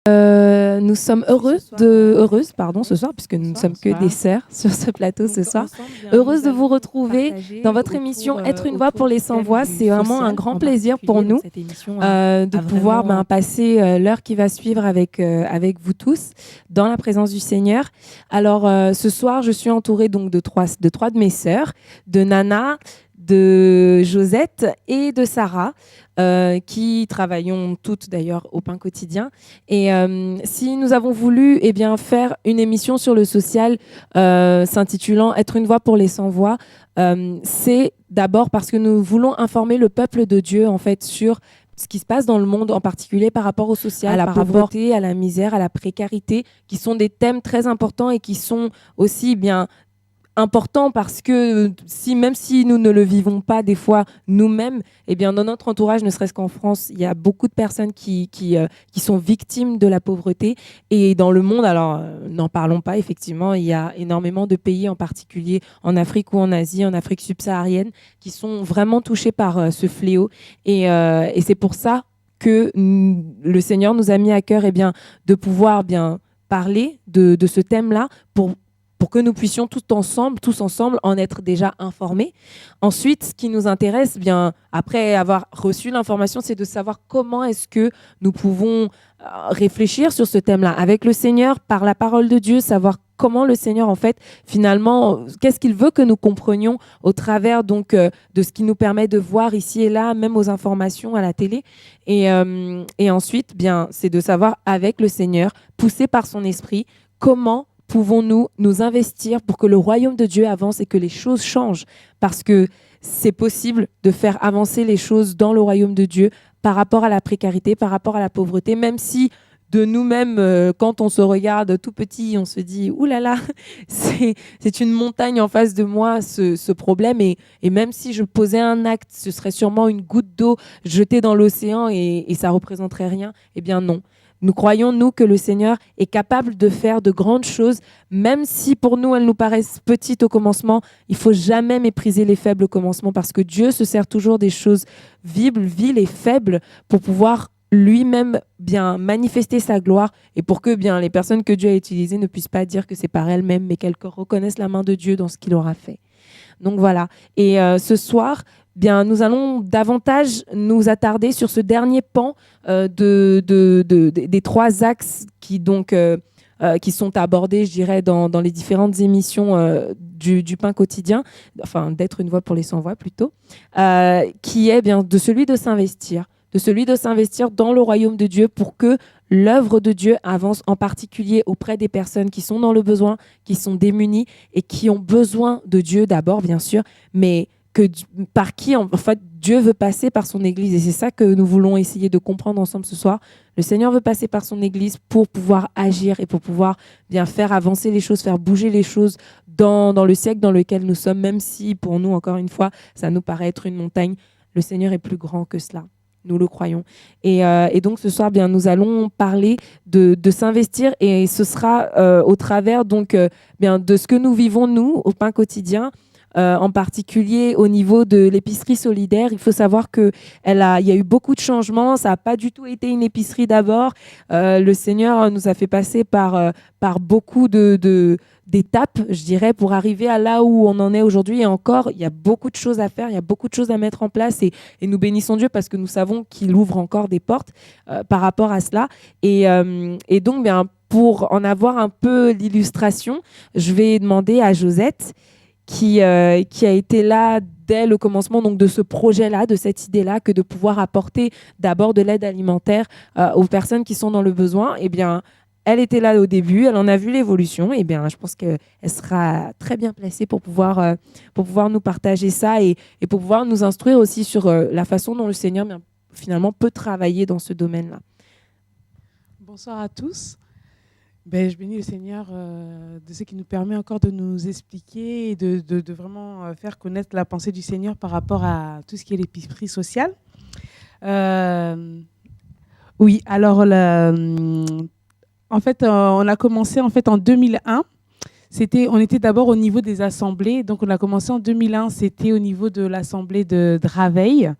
Nous sommes heureuses ce soir, puisque nous ne sommes que des sœurs sur ce plateau ce soir. Heureuses de vous retrouver dans votre émission Être une voix pour les sans-voix. C'est vraiment un grand plaisir pour nous de pouvoir passer l'heure qui va suivre avec vous tous dans la présence du Seigneur. Alors ce soir, je suis entourée donc de trois de mes sœurs, de Nana, de Josette et de Sarah, qui travaillons toutes d'ailleurs au pain quotidien. Et si nous avons voulu faire une émission sur le social s'intitulant Être une voix pour les sans-voix, c'est d'abord parce que nous voulons informer le peuple de Dieu en fait sur ce qui se passe dans le monde, en particulier par rapport au social, à la pauvreté, à la misère, à la précarité, qui sont des thèmes très importants et qui sont aussi important parce que même si nous ne le vivons pas des fois nous-mêmes, dans notre entourage, ne serait-ce qu'en France, il y a beaucoup de personnes qui sont victimes de la pauvreté. Et dans le monde, alors n'en parlons pas, effectivement, il y a énormément de pays, en particulier en Afrique ou en Asie, en Afrique subsaharienne, qui sont vraiment touchés par ce fléau. Et c'est pour ça que le Seigneur nous a mis à cœur de pouvoir parler de ce thème-là pour que nous puissions tous ensemble en être déjà informés. Ensuite, ce qui nous intéresse, après avoir reçu l'information, c'est de savoir comment est-ce que nous pouvons réfléchir sur ce thème-là avec le Seigneur, par la parole de Dieu, savoir comment le Seigneur, en fait, finalement, qu'est-ce qu'il veut que nous comprenions au travers donc de ce qui nous permet de voir ici et là, même aux informations à la télé. Et ensuite, c'est de savoir avec le Seigneur, poussé par son esprit, comment pouvons-nous nous investir pour que le royaume de Dieu avance et que les choses changent? Parce que c'est possible de faire avancer les choses dans le royaume de Dieu par rapport à la précarité, par rapport à la pauvreté, même si de nous-mêmes, quand on se regarde tout petit, on se dit « Ouh là là, c'est une montagne en face de moi, ce problème. » Et même si je posais un acte, ce serait sûrement une goutte d'eau jetée dans l'océan et ça ne représenterait rien. Eh bien non. Nous croyons, nous, que le Seigneur est capable de faire de grandes choses, même si pour nous, elles nous paraissent petites au commencement. Il ne faut jamais mépriser les faibles au commencement parce que Dieu se sert toujours des choses viles et faibles pour pouvoir lui-même manifester sa gloire et pour que les personnes que Dieu a utilisées ne puissent pas dire que c'est par elles-mêmes, mais qu'elles reconnaissent la main de Dieu dans ce qu'il aura fait. Donc voilà. Et ce soir, nous allons davantage nous attarder sur ce dernier pan des trois axes qui sont abordés, je dirais, dans les différentes émissions du pain quotidien, enfin d'être une voix pour les sans-voix plutôt, qui est de celui de s'investir dans le royaume de Dieu pour que l'œuvre de Dieu avance, en particulier auprès des personnes qui sont dans le besoin, qui sont démunies et qui ont besoin de Dieu d'abord, bien sûr, mais par qui en fait Dieu veut passer par son Église. Et c'est ça que nous voulons essayer de comprendre ensemble ce soir. Le Seigneur veut passer par son Église pour pouvoir agir et pour pouvoir faire avancer les choses, faire bouger les choses dans le siècle dans lequel nous sommes, même si pour nous, encore une fois, ça nous paraît être une montagne. Le Seigneur est plus grand que cela. Nous le croyons. Et donc ce soir, nous allons parler de s'investir et ce sera au travers de ce que nous vivons, nous, au pain quotidien, en particulier au niveau de l'épicerie solidaire. Il faut savoir qu'il y a eu beaucoup de changements. Ça n'a pas du tout été une épicerie d'abord. Le Seigneur nous a fait passer par beaucoup d'étapes, je dirais, pour arriver à là où on en est aujourd'hui. Et encore, il y a beaucoup de choses à faire, il y a beaucoup de choses à mettre en place. Et nous bénissons Dieu parce que nous savons qu'il ouvre encore des portes par rapport à cela. Et donc, pour en avoir un peu l'illustration, je vais demander à Josette, qui a été là dès le commencement donc, de ce projet-là, de cette idée-là, que de pouvoir apporter d'abord de l'aide alimentaire aux personnes qui sont dans le besoin. Elle était là au début, elle en a vu l'évolution. Je pense qu'elle sera très bien placée pour pouvoir nous partager ça et pour pouvoir nous instruire aussi sur la façon dont le Seigneur finalement peut travailler dans ce domaine-là. Bonsoir à tous. Je bénis le Seigneur de ce qui nous permet encore de nous expliquer et de vraiment faire connaître la pensée du Seigneur par rapport à tout ce qui est l'épicerie sociale. Oui, alors en fait, on a commencé en 2001. On était d'abord au niveau des assemblées. Donc, on a commencé en 2001. C'était au niveau de l'assemblée de Draveil.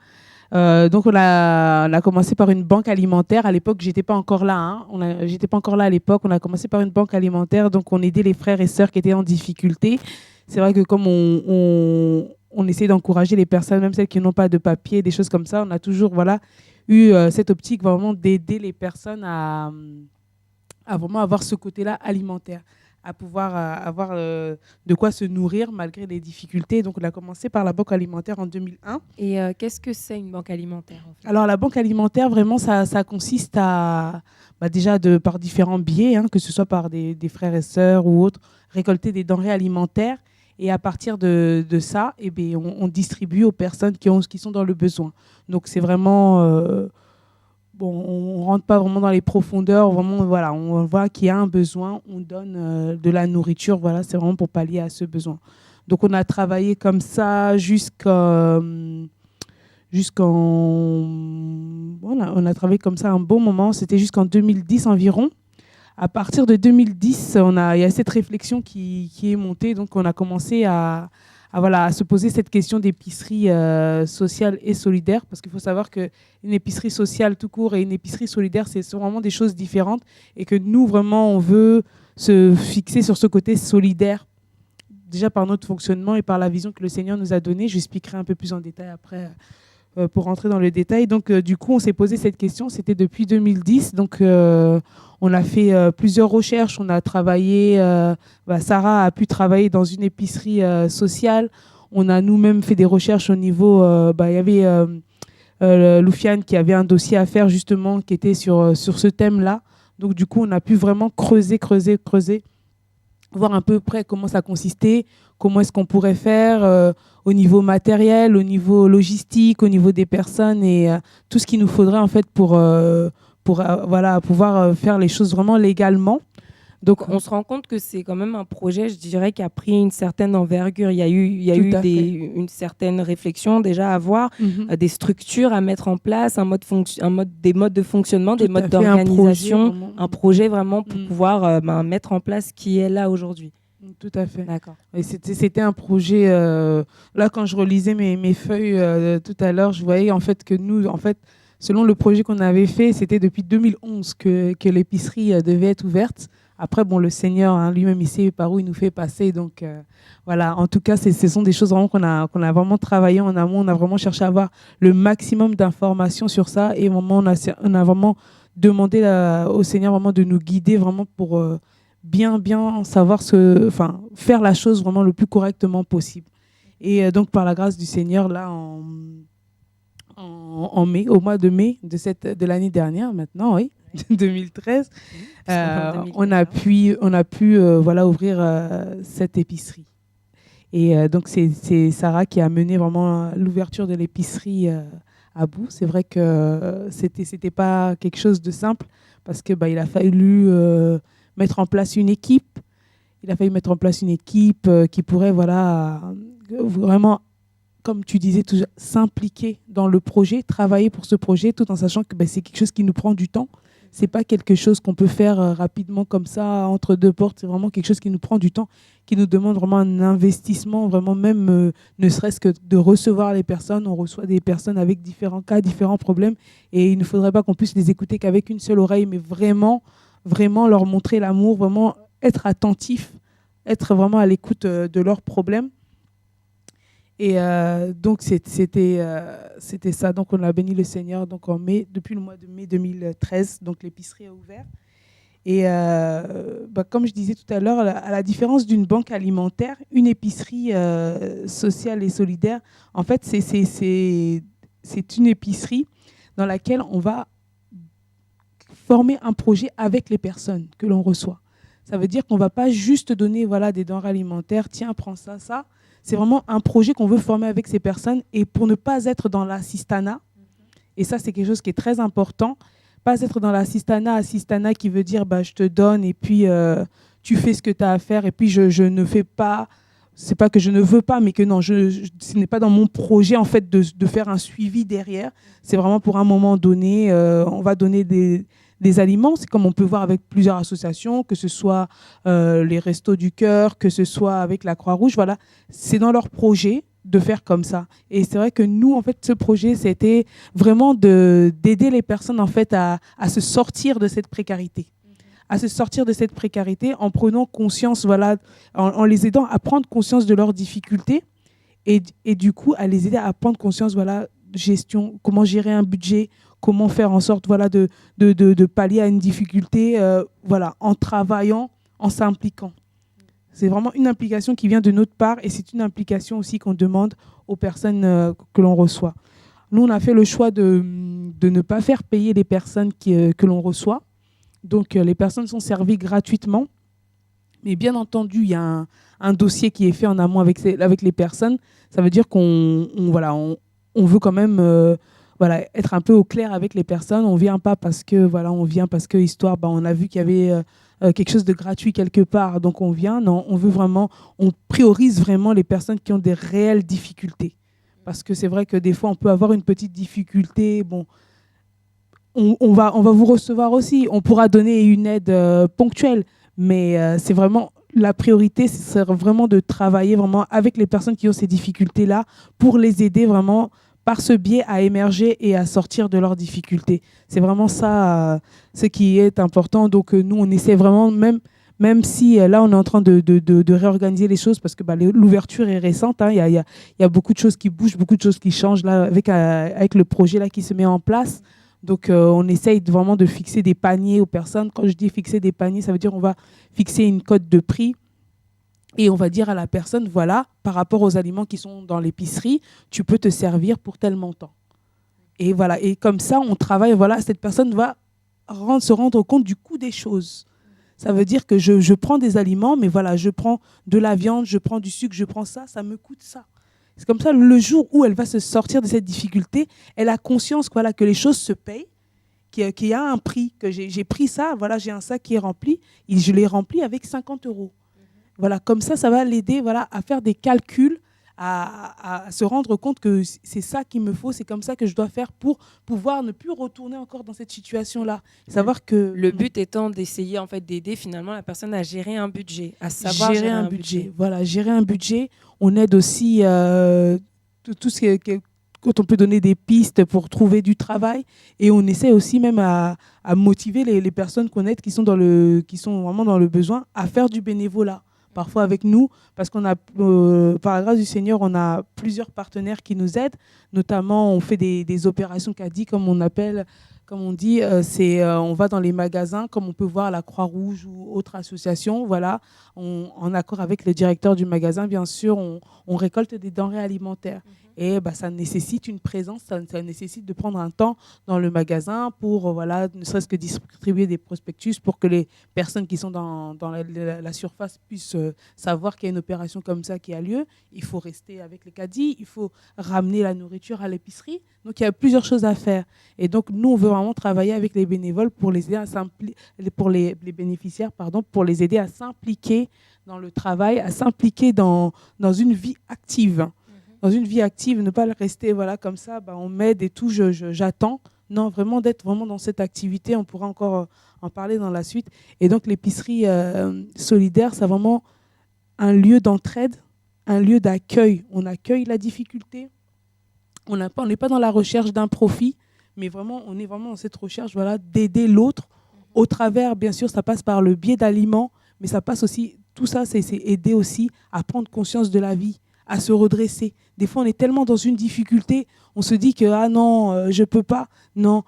Donc, on a commencé par une banque alimentaire. À l'époque, j'étais pas encore là. J'étais pas encore là à l'époque. On a commencé par une banque alimentaire. Donc, on aidait les frères et sœurs qui étaient en difficulté. C'est vrai que comme on essaie d'encourager les personnes, même celles qui n'ont pas de papier, des choses comme ça, on a toujours eu cette optique vraiment d'aider les personnes à vraiment avoir ce côté-là alimentaire, à pouvoir avoir de quoi se nourrir malgré les difficultés. Donc, on a commencé par la banque alimentaire en 2001. Et qu'est-ce que c'est une banque alimentaire en fait? Alors, la banque alimentaire, vraiment, ça consiste à, déjà, par différents biais, que ce soit par des frères et sœurs ou autres, récolter des denrées alimentaires. Et à partir de ça, on distribue aux personnes qui sont dans le besoin. Donc, c'est vraiment... on ne rentre pas vraiment dans les profondeurs. Vraiment, voilà, on voit qu'il y a un besoin, on donne de la nourriture. Voilà, c'est vraiment pour pallier à ce besoin. Donc, on a travaillé comme ça on a travaillé comme ça un bon moment. C'était jusqu'en 2010 environ. À partir de 2010, il y a cette réflexion qui est montée. Donc, on a commencé à se poser cette question d'épicerie sociale et solidaire. Parce qu'il faut savoir qu'une épicerie sociale tout court et une épicerie solidaire, c'est vraiment des choses différentes. Et que nous, vraiment, on veut se fixer sur ce côté solidaire, déjà par notre fonctionnement et par la vision que le Seigneur nous a donnée. J'expliquerai un peu plus en détail après pour rentrer dans le détail. Donc, du coup, on s'est posé cette question. C'était depuis 2010. Donc, on a fait plusieurs recherches. On a travaillé, Sarah a pu travailler dans une épicerie sociale. On a nous-mêmes fait des recherches au niveau... il y avait Loufiane qui avait un dossier à faire justement qui était sur ce thème-là. Donc, du coup, on a pu vraiment creuser, voir un peu près comment ça consistait, comment est-ce qu'on pourrait faire au niveau matériel, au niveau logistique, au niveau des personnes et tout ce qu'il nous faudrait en fait pour pouvoir faire les choses vraiment légalement. Donc, on se rend compte que c'est quand même un projet, je dirais, qui a pris une certaine envergure. Il y a eu une certaine réflexion déjà à avoir, des structures à mettre en place, des modes de fonctionnement, des modes d'organisation, un projet vraiment pour pouvoir mettre en place ce qui est là aujourd'hui. Tout à fait. D'accord. Et c'était un projet... là, quand je relisais mes feuilles tout à l'heure, je voyais en fait que nous, selon le projet qu'on avait fait, c'était depuis 2011 que l'épicerie devait être ouverte. Après, le Seigneur lui-même, il sait par où il nous fait passer. Donc, voilà. En tout cas, ce sont des choses vraiment qu'on a vraiment travaillé en amont. On a vraiment cherché à avoir le maximum d'informations sur ça. Et vraiment, on a vraiment demandé au Seigneur vraiment de nous guider vraiment pour bien savoir faire la chose vraiment le plus correctement possible. Et donc, par la grâce du Seigneur, là, en mai, au mois de mai de l'année dernière, maintenant, oui, 2013, on a pu ouvrir cette épicerie. Et donc, c'est Sarah qui a mené vraiment l'ouverture de l'épicerie à bout. C'est vrai que c'était pas quelque chose de simple parce que il a fallu mettre en place une équipe. Il a fallu mettre en place une équipe qui pourrait vraiment, comme tu disais, s'impliquer dans le projet, travailler pour ce projet, tout en sachant que c'est quelque chose qui nous prend du temps. C'est pas quelque chose qu'on peut faire rapidement comme ça, entre deux portes. C'est vraiment quelque chose qui nous prend du temps, qui nous demande vraiment un investissement, vraiment même ne serait-ce que de recevoir les personnes. On reçoit des personnes avec différents cas, différents problèmes. Et il ne faudrait pas qu'on puisse les écouter qu'avec une seule oreille, mais vraiment leur montrer l'amour, vraiment être attentif, être vraiment à l'écoute de leurs problèmes. Et donc, c'était ça. Donc, on a béni le Seigneur donc depuis le mois de mai 2013. Donc, l'épicerie a ouvert. Et comme je disais tout à l'heure, à la différence d'une banque alimentaire, une épicerie sociale et solidaire, en fait, c'est une épicerie dans laquelle on va former un projet avec les personnes que l'on reçoit. Ça veut dire qu'on ne va pas juste donner des denrées alimentaires, tiens, prends ça, ça. C'est vraiment un projet qu'on veut former avec ces personnes et pour ne pas être dans l'assistanat. Et ça, c'est quelque chose qui est très important. Pas être dans l'assistanat qui veut dire je te donne et puis tu fais ce que tu as à faire et puis je ne fais pas. C'est pas que je ne veux pas, mais que non, ce n'est pas dans mon projet en fait de faire un suivi derrière. C'est vraiment pour un moment donné, on va donner des aliments. C'est comme on peut voir avec plusieurs associations, que ce soit les Restos du Cœur, que ce soit avec la Croix-Rouge. Voilà, c'est dans leur projet de faire comme ça. Et c'est vrai que nous, en fait, ce projet, c'était vraiment d'aider les personnes, en fait, à se sortir de cette précarité. À se sortir de cette précarité en prenant conscience, voilà, en les aidant à prendre conscience de leurs difficultés et du coup, à les aider à prendre conscience, voilà, gestion, comment gérer un budget, comment faire en sorte, voilà, de pallier à une difficulté, voilà, en travaillant, en s'impliquant. C'est vraiment une implication qui vient de notre part et c'est une implication aussi qu'on demande aux personnes que l'on reçoit. Nous, on a fait le choix de ne pas faire payer les personnes que l'on reçoit. Donc, les personnes sont servies gratuitement. Mais bien entendu, il y a un dossier qui est fait en amont avec les personnes. Ça veut dire qu'on veut quand même voilà, être un peu au clair avec les personnes. On ne vient pas parce que, voilà, on vient parce que, histoire, on a vu qu'il y avait quelque chose de gratuit quelque part, donc on vient. Non, on priorise vraiment les personnes qui ont des réelles difficultés. Parce que c'est vrai que des fois, on peut avoir une petite difficulté. Bon, on va vous recevoir aussi. On pourra donner une aide ponctuelle, mais c'est vraiment la priorité, c'est vraiment de travailler vraiment avec les personnes qui ont ces difficultés-là pour les aider vraiment par ce biais à émerger et à sortir de leurs difficultés. C'est vraiment ça ce qui est important. Donc nous, on essaie vraiment, même si là, on est en train de réorganiser les choses parce que l'ouverture est récente. Hein, il y a beaucoup de choses qui bougent, beaucoup de choses qui changent là, avec le projet là, qui se met en place. Donc, on essaye vraiment de fixer des paniers aux personnes. Quand je dis fixer des paniers, ça veut dire qu'on va fixer une cote de prix et on va dire à la personne, voilà, par rapport aux aliments qui sont dans l'épicerie, tu peux te servir pour tel montant. Et voilà, et comme ça, on travaille, voilà, cette personne va se rendre compte du coût des choses. Ça veut dire que je prends des aliments, mais voilà, je prends de la viande, je prends du sucre, je prends ça me coûte ça. C'est comme ça, le jour où elle va se sortir de cette difficulté, elle a conscience voilà, que les choses se payent, qu'il y a un prix, que j'ai pris ça, voilà, j'ai un sac qui est rempli, et je l'ai rempli avec 50 €. Voilà, comme ça va l'aider voilà, à faire des calculs, à se rendre compte que c'est ça qu'il me faut, c'est comme ça que je dois faire pour pouvoir ne plus retourner encore dans cette situation-là. Savoir que le but étant d'essayer en fait d'aider finalement la personne à gérer un budget, à savoir gérer un budget. Voilà, gérer un budget. On aide aussi tout ce qui est quand on peut donner des pistes pour trouver du travail et on essaie aussi même à motiver les personnes qu'on aide qui sont vraiment dans le besoin à faire du bénévolat. Parfois avec nous, parce qu'on a, par la grâce du Seigneur, on a plusieurs partenaires qui nous aident. Notamment, on fait des opérations caddie, comme on appelle, comme on dit, on va dans les magasins, comme on peut voir la Croix-Rouge ou autre association. Voilà, en accord avec le directeur du magasin, bien sûr, on récolte des denrées alimentaires. Et ça nécessite une présence, ça nécessite de prendre un temps dans le magasin pour, voilà, ne serait-ce que distribuer des prospectus pour que les personnes qui sont dans la surface puissent savoir qu'il y a une opération comme ça qui a lieu. Il faut rester avec les caddies, il faut ramener la nourriture à l'épicerie. Donc, il y a plusieurs choses à faire. Et donc, nous, on veut vraiment travailler avec les bénévoles pour les aider pour les bénéficiaires, pour les aider à s'impliquer dans le travail, à s'impliquer dans une vie active. Dans une vie active, ne pas rester voilà, comme ça, on m'aide et tout, j'attends. Non, vraiment d'être vraiment dans cette activité, on pourra encore en parler dans la suite. Et donc l'épicerie solidaire, c'est vraiment un lieu d'entraide, un lieu d'accueil. On accueille la difficulté, on n'est pas dans la recherche d'un profit, mais vraiment, on est vraiment dans cette recherche voilà, d'aider l'autre. Au travers, bien sûr, ça passe par le biais d'aliments, mais ça passe aussi, tout ça, c'est aider aussi à prendre conscience de la vie, à se redresser. Des fois, on est tellement dans une difficulté, on se dit que ah non, je peux pas, non,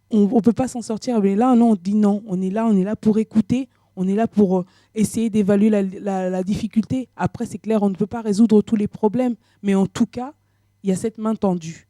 on peut pas s'en sortir. Mais là, non, on dit non, on est là pour écouter, on est là pour essayer d'évaluer la difficulté. Après, c'est clair, on ne peut pas résoudre tous les problèmes, mais en tout cas, il y a cette main tendue.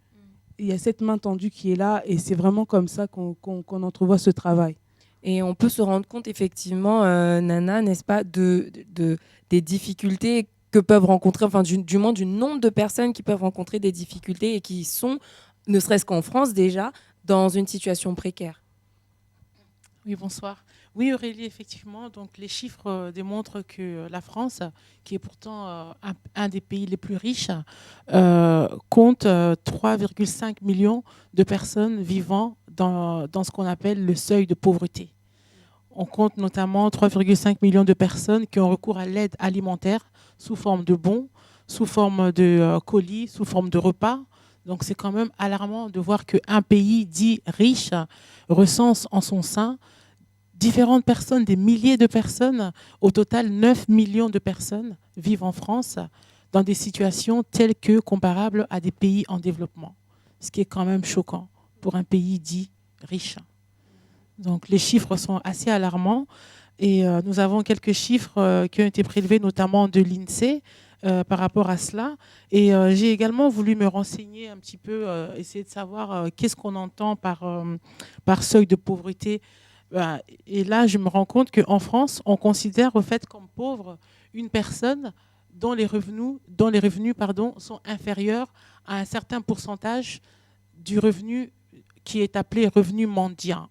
Il y a cette main tendue qui est là, et c'est vraiment comme ça qu'on entrevoit ce travail. Et on peut se rendre compte effectivement, Nana, n'est-ce pas, des difficultés que peuvent rencontrer, enfin du moins du nombre de personnes qui peuvent rencontrer des difficultés et qui sont, ne serait-ce qu'en France déjà, dans une situation précaire. Oui, bonsoir. Oui, Aurélie, effectivement, donc les chiffres démontrent que la France, qui est pourtant un des pays les plus riches, compte 3,5 millions de personnes vivant dans ce qu'on appelle le seuil de pauvreté. On compte notamment 3,5 millions de personnes qui ont recours à l'aide alimentaire sous forme de bons, sous forme de colis, sous forme de repas. Donc c'est quand même alarmant de voir qu'un pays dit riche recense en son sein différentes personnes, des milliers de personnes. Au total, 9 millions de personnes vivent en France dans des situations telles que comparables à des pays en développement. Ce qui est quand même choquant pour un pays dit riche. Donc les chiffres sont assez alarmants. Et nous avons quelques chiffres qui ont été prélevés, notamment de l'INSEE, par rapport à cela. Et j'ai également voulu me renseigner un petit peu, essayer de savoir qu'est-ce qu'on entend par seuil de pauvreté. Et là, je me rends compte qu'en France, on considère au fait comme pauvre une personne dont les revenus sont inférieurs à un certain pourcentage du revenu qui est appelé revenu mendiant.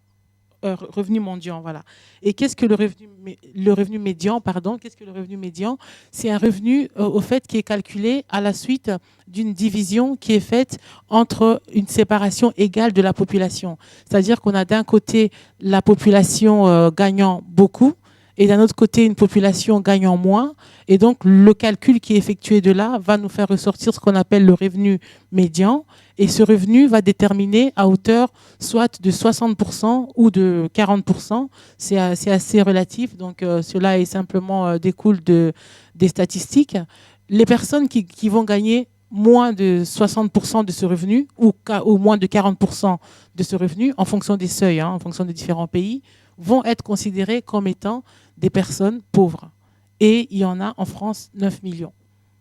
Revenu mendiant, voilà. Et qu'est-ce que le revenu médian, pardon, qu'est-ce que le revenu médian? C'est un revenu, au fait, qui est calculé à la suite d'une division qui est faite entre une séparation égale de la population. C'est-à-dire qu'on a d'un côté la population gagnant beaucoup et d'un autre côté une population gagnant moins. Et donc, le calcul qui est effectué de là va nous faire ressortir ce qu'on appelle le revenu médian. Et ce revenu va déterminer à hauteur soit de 60% ou de 40%. C'est assez relatif. Donc, cela est simplement découle des statistiques. Les personnes qui vont gagner moins de 60% de ce revenu ou moins de 40% de ce revenu, en fonction des seuils, en fonction des différents pays, vont être considérées comme étant des personnes pauvres. Et il y en a en France 9 millions.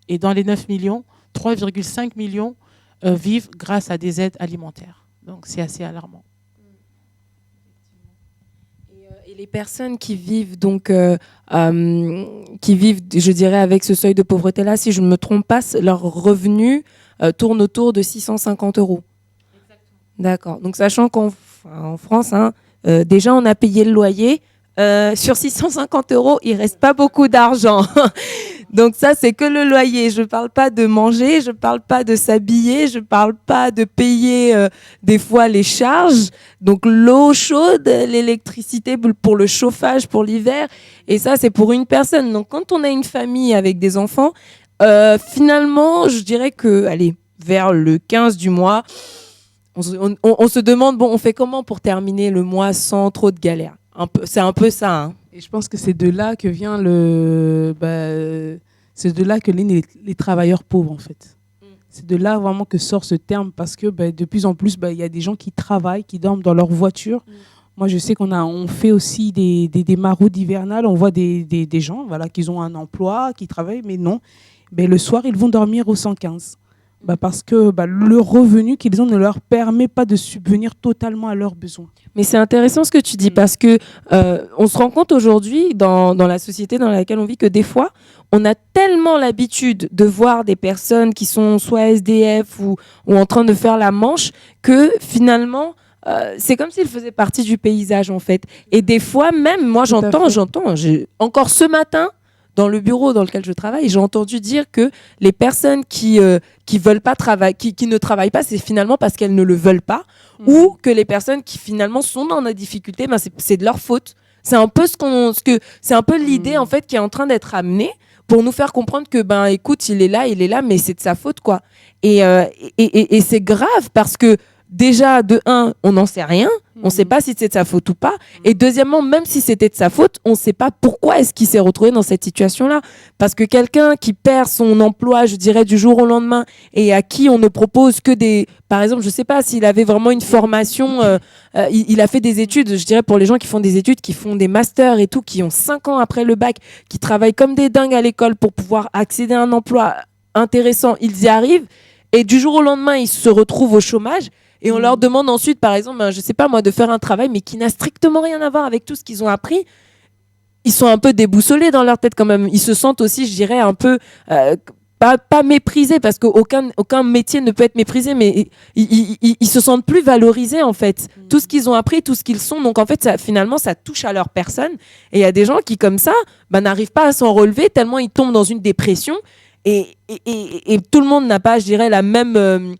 Et dans les 9 millions, 3,5 millions vivent grâce à des aides alimentaires. Donc c'est assez alarmant. Et les personnes qui vivent donc, je dirais, avec ce seuil de pauvreté-là, si je ne me trompe pas, leur revenu tourne autour de 650 €. Exactement. D'accord. Donc sachant qu'en France, déjà on a payé le loyer. Sur 650 €, il reste pas beaucoup d'argent. Donc ça, c'est que le loyer. Je parle pas de manger, je parle pas de s'habiller, je parle pas de payer des fois les charges. Donc l'eau chaude, l'électricité pour le chauffage pour l'hiver. Et ça, c'est pour une personne. Donc quand on a une famille avec des enfants, finalement, je dirais que, allez, vers le 15 du mois, on se demande, bon, on fait comment pour terminer le mois sans trop de galères? C'est un peu ça. Hein. Et je pense que c'est de là que vient c'est de là que les travailleurs pauvres, en fait. C'est de là vraiment que sort ce terme, parce que de plus en plus, il y a des gens qui travaillent, qui dorment dans leur voiture. Moi, je sais on fait aussi des maraudes hivernales. On voit des gens, voilà, qui ont un emploi, qui travaillent, mais non. Le soir, ils vont dormir au 115. Parce que le revenu qu'ils ont ne leur permet pas de subvenir totalement à leurs besoins. Mais c'est intéressant ce que tu dis, parce que on se rend compte aujourd'hui dans la société dans laquelle on vit que des fois, on a tellement l'habitude de voir des personnes qui sont soit SDF ou en train de faire la manche que finalement, c'est comme s'ils faisaient partie du paysage en fait. Et des fois même, moi j'entends, encore ce matin, dans le bureau dans lequel je travaille, j'ai entendu dire que les personnes qui veulent pas travailler, qui ne travaillent pas, c'est finalement parce qu'elles ne le veulent pas, ou que les personnes qui finalement sont dans la difficulté, c'est de leur faute. C'est un peu c'est un peu l'idée en fait qui est en train d'être amenée pour nous faire comprendre que écoute, il est là, mais c'est de sa faute quoi. Et c'est grave parce que déjà, de un, on n'en sait rien. On ne sait pas si c'est de sa faute ou pas. Et deuxièmement, même si c'était de sa faute, on ne sait pas pourquoi est-ce qu'il s'est retrouvé dans cette situation-là. Parce que quelqu'un qui perd son emploi, je dirais, du jour au lendemain, et à qui on ne propose que des... Par exemple, je ne sais pas s'il avait vraiment une formation, il a fait des études, je dirais, pour les gens qui font des études, qui font des masters et tout, qui ont 5 ans après le bac, qui travaillent comme des dingues à l'école pour pouvoir accéder à un emploi intéressant, ils y arrivent. Et du jour au lendemain, ils se retrouvent au chômage. Et on leur demande ensuite, par exemple, je ne sais pas moi, de faire un travail, mais qui n'a strictement rien à voir avec tout ce qu'ils ont appris. Ils sont un peu déboussolés dans leur tête quand même. Ils se sentent aussi, je dirais, un peu pas méprisés, parce qu'aucun métier ne peut être méprisé, mais ils se sentent plus valorisés en fait. Tout ce qu'ils ont appris, tout ce qu'ils sont. Donc en fait, finalement, ça touche à leur personne. Et il y a des gens qui, comme ça, n'arrivent pas à s'en relever tellement ils tombent dans une dépression. Et tout le monde n'a pas, je dirais, la même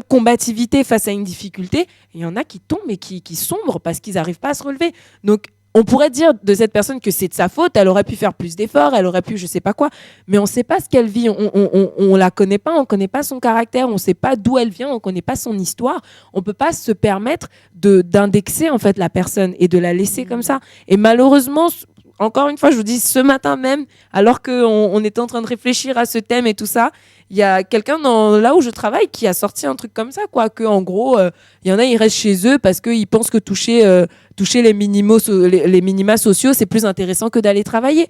combativité face à une difficulté. Il y en a qui tombent et qui sombrent parce qu'ils n'arrivent pas à se relever. Donc, on pourrait dire de cette personne que c'est de sa faute, elle aurait pu faire plus d'efforts, elle aurait pu je sais pas quoi, mais on ne sait pas ce qu'elle vit, on la connaît pas, on connaît pas son caractère, on sait pas d'où elle vient, on connaît pas son histoire, on peut pas se permettre d'indexer en fait la personne et de la laisser comme ça. Et malheureusement, encore une fois, je vous dis, ce matin même, alors qu'on était en train de réfléchir à ce thème et tout ça, il y a quelqu'un là où je travaille qui a sorti un truc comme ça, quoi, que en gros, il y en a, ils restent chez eux parce qu'ils pensent que toucher les minima sociaux, c'est plus intéressant que d'aller travailler.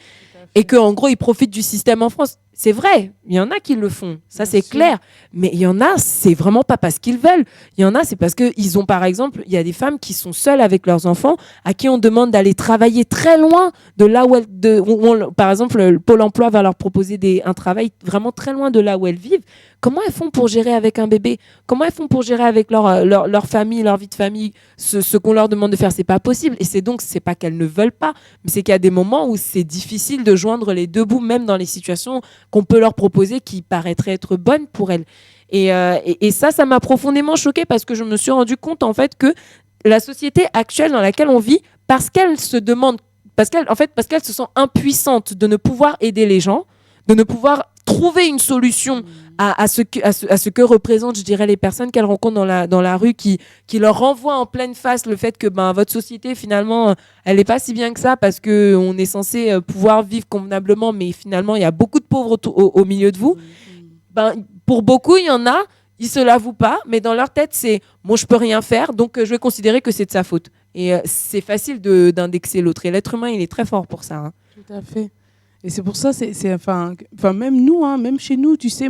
Et qu'en gros, ils profitent du système en France. C'est vrai, il y en a qui le font, ça c'est clair. Mais il y en a, c'est vraiment pas parce qu'ils veulent. Il y en a, c'est parce qu'ils ont, par exemple, il y a des femmes qui sont seules avec leurs enfants, à qui on demande d'aller travailler très loin de là où par exemple, le Pôle emploi va leur proposer un travail vraiment très loin de là où elles vivent. Comment elles font pour gérer avec un bébé? Comment elles font pour gérer avec leur famille, leur vie de famille? Ce qu'on leur demande de faire, c'est pas possible. Et c'est pas qu'elles ne veulent pas, mais c'est qu'il y a des moments où c'est difficile de joindre les deux bouts, même dans les situations qu'on peut leur proposer qui paraîtraient être bonnes pour elles. Et ça m'a profondément choquée parce que je me suis rendu compte en fait que la société actuelle dans laquelle on vit, parce qu'elles se demandent, parce qu'elles se sentent impuissantes de ne pouvoir aider les gens, de ne pouvoir trouver une solution à ce que représentent, je dirais, les personnes qu'elles rencontrent dans la rue qui leur renvoient en pleine face le fait que votre société, finalement, elle n'est pas si bien que ça parce qu'on est censé pouvoir vivre convenablement, mais finalement, il y a beaucoup de pauvres au milieu de vous. Pour beaucoup, il y en a, ils se l'avouent pas, mais dans leur tête, c'est « moi, je peux rien faire, donc je vais considérer que c'est de sa faute ». Et c'est facile d'indexer l'autre. Et l'être humain, il est très fort pour ça. Hein. Tout à fait. Et c'est pour ça, même nous, hein, même chez nous, tu sais,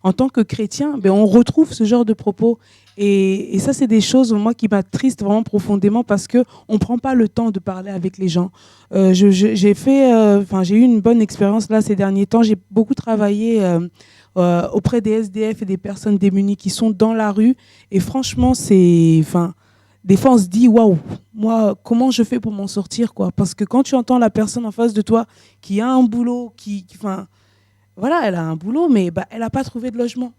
en tant que chrétiens, on retrouve ce genre de propos. Et ça, c'est des choses, moi, qui m'attristent vraiment profondément parce qu'on ne prend pas le temps de parler avec les gens. J'ai eu une bonne expérience là ces derniers temps. J'ai beaucoup travaillé auprès des SDF et des personnes démunies qui sont dans la rue. Et franchement, des fois, on se dit, waouh, moi, comment je fais pour m'en sortir, quoi? Parce que quand tu entends la personne en face de toi qui a un boulot, elle a un boulot, mais elle n'a pas trouvé de logement.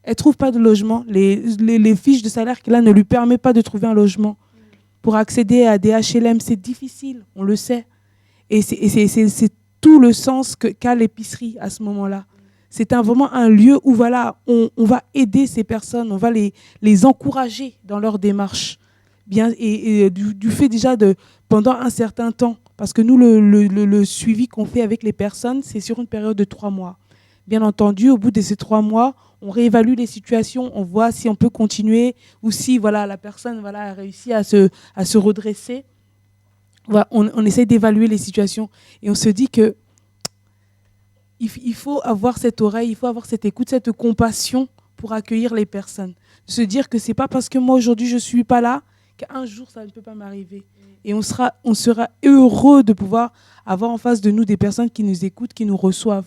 Elle ne trouve pas de logement. Les fiches de salaire qu'elle a ne lui permettent pas de trouver un logement. Pour accéder à des HLM, c'est difficile, on le sait. Et c'est tout le sens qu'a l'épicerie à ce moment-là. C'est vraiment un lieu où on va aider ces personnes, on va les encourager dans leur démarche. Et du fait déjà pendant un certain temps, parce que nous, le suivi qu'on fait avec les personnes, c'est sur une période de 3 mois. Bien entendu, au bout de ces 3 mois, on réévalue les situations, on voit si on peut continuer ou si la personne a réussi à se redresser. On essaie d'évaluer les situations et on se dit que il faut avoir cette oreille, il faut avoir cette écoute, cette compassion pour accueillir les personnes. Se dire que ce n'est pas parce que moi aujourd'hui je ne suis pas là qu'un jour ça ne peut pas m'arriver. Et on sera heureux de pouvoir avoir en face de nous des personnes qui nous écoutent, qui nous reçoivent.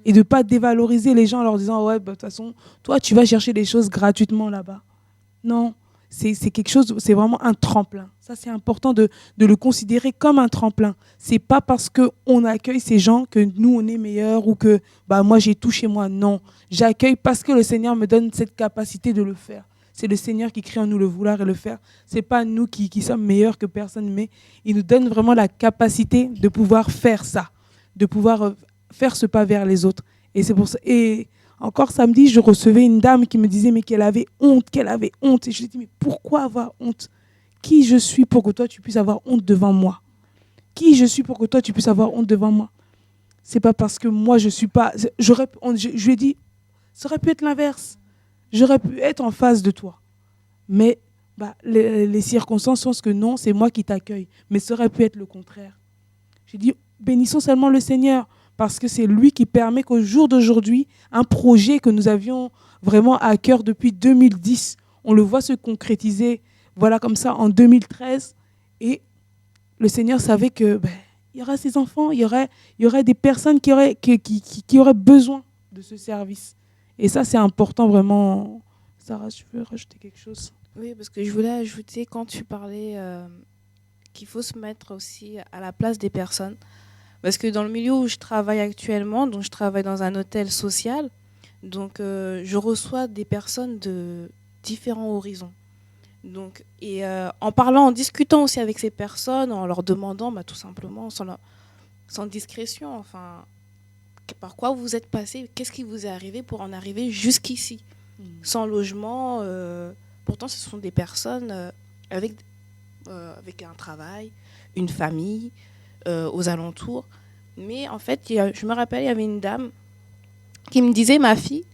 Et de ne pas dévaloriser les gens en leur disant « ouais, de toute façon, toi tu vas chercher des choses gratuitement là-bas ». Non, c'est quelque chose, c'est vraiment un tremplin. Ça, c'est important de le considérer comme un tremplin. C'est pas parce qu'on accueille ces gens que nous, on est meilleurs ou que moi, j'ai tout chez moi. Non, j'accueille parce que le Seigneur me donne cette capacité de le faire. C'est le Seigneur qui crée en nous le vouloir et le faire. Ce n'est pas nous qui sommes meilleurs que personne, mais il nous donne vraiment la capacité de pouvoir faire ça, de pouvoir faire ce pas vers les autres. Et c'est pour ça. Et encore samedi, je recevais une dame qui me disait mais qu'elle avait honte. Et je lui ai dit mais pourquoi avoir honte? Qui je suis pour que toi tu puisses avoir honte devant moi? Qui je suis pour que toi tu puisses avoir honte devant moi? C'est pas parce que moi je suis pas. Je lui ai dit, ça aurait pu être l'inverse. J'aurais pu être en face de toi. Mais les circonstances font que non, c'est moi qui t'accueille. Mais ça aurait pu être le contraire. J'ai dit, bénissons seulement le Seigneur, parce que c'est lui qui permet qu'au jour d'aujourd'hui, un projet que nous avions vraiment à cœur depuis 2010, on le voit se concrétiser, comme ça, en 2013. Et le Seigneur savait que il y aurait ces enfants, il y aurait des personnes qui auraient besoin de ce service. Et ça, c'est important vraiment. Sarah, tu veux rajouter quelque chose? Oui, parce que je voulais ajouter, quand tu parlais qu'il faut se mettre aussi à la place des personnes. Parce que dans le milieu où je travaille actuellement, donc je travaille dans un hôtel social, donc je reçois des personnes de différents horizons. Donc, et en parlant, en discutant aussi avec ces personnes, en leur demandant tout simplement, sans discrétion, enfin, par quoi vous êtes passé, qu'est-ce qui vous est arrivé pour en arriver jusqu'ici, sans logement. Pourtant, ce sont des personnes avec un travail, une famille, aux alentours. Mais en fait, je me rappelle, il y avait une dame qui me disait, ma fille,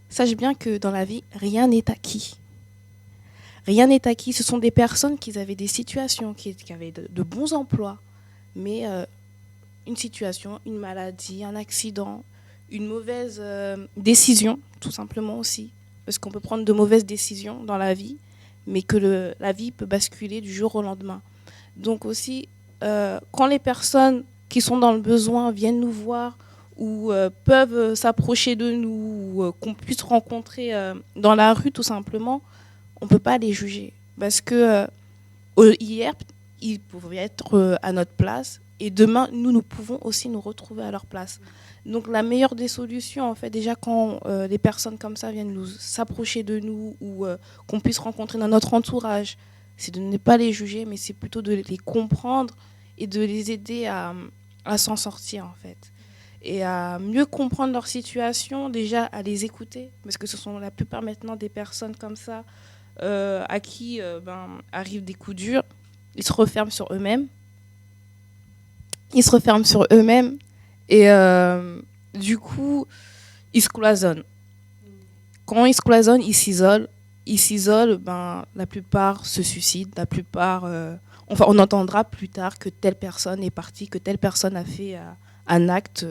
sache bien que dans la vie, rien n'est acquis. Rien n'est acquis. Ce sont des personnes qui avaient des situations, qui avaient de bons emplois, mais une situation, une maladie, un accident, une mauvaise décision, tout simplement aussi. Parce qu'on peut prendre de mauvaises décisions dans la vie, mais que la vie peut basculer du jour au lendemain. Donc aussi, quand les personnes qui sont dans le besoin viennent nous voir ou peuvent s'approcher de nous, ou qu'on puisse rencontrer dans la rue tout simplement, on ne peut pas les juger. Parce que hier, ils pouvaient être à notre place et demain, nous pouvons aussi nous retrouver à leur place. Donc la meilleure des solutions, en fait, déjà quand des personnes comme ça viennent s'approcher de nous ou qu'on puisse rencontrer dans notre entourage, c'est de ne pas les juger, mais c'est plutôt de les comprendre et de les aider à s'en sortir, en fait. Et à mieux comprendre leur situation, déjà à les écouter, parce que ce sont la plupart maintenant des personnes comme ça à qui arrivent des coups durs. Ils se referment sur eux-mêmes. Et du coup, ils se cloisonnent. Quand ils se cloisonnent, ils s'isolent. La plupart se suicident. La plupart... on entendra plus tard que telle personne est partie, que telle personne a fait un acte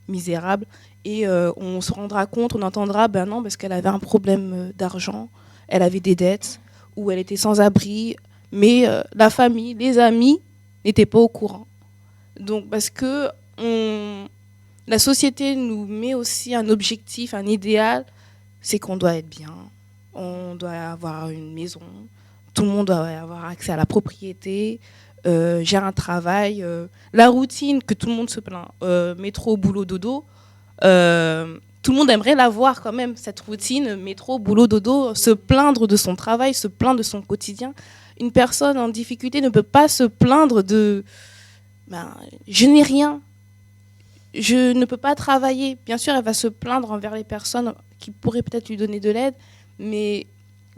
misérable. Et on se rendra compte, on entendra, non, parce qu'elle avait un problème d'argent, elle avait des dettes, ou elle était sans abri, mais la famille, les amis n'étaient pas au courant. Donc, parce que la société nous met aussi un objectif, un idéal, c'est qu'on doit être bien, on doit avoir une maison, tout le monde doit avoir accès à la propriété, j'ai un travail, la routine que tout le monde se plaint, métro, boulot, dodo, tout le monde aimerait l'avoir quand même, cette routine, métro, boulot, dodo, se plaindre de son travail, se plaindre de son quotidien. Une personne en difficulté ne peut pas se plaindre de je n'ai rien, je ne peux pas travailler. Bien sûr, elle va se plaindre envers les personnes qui pourraient peut-être lui donner de l'aide, mais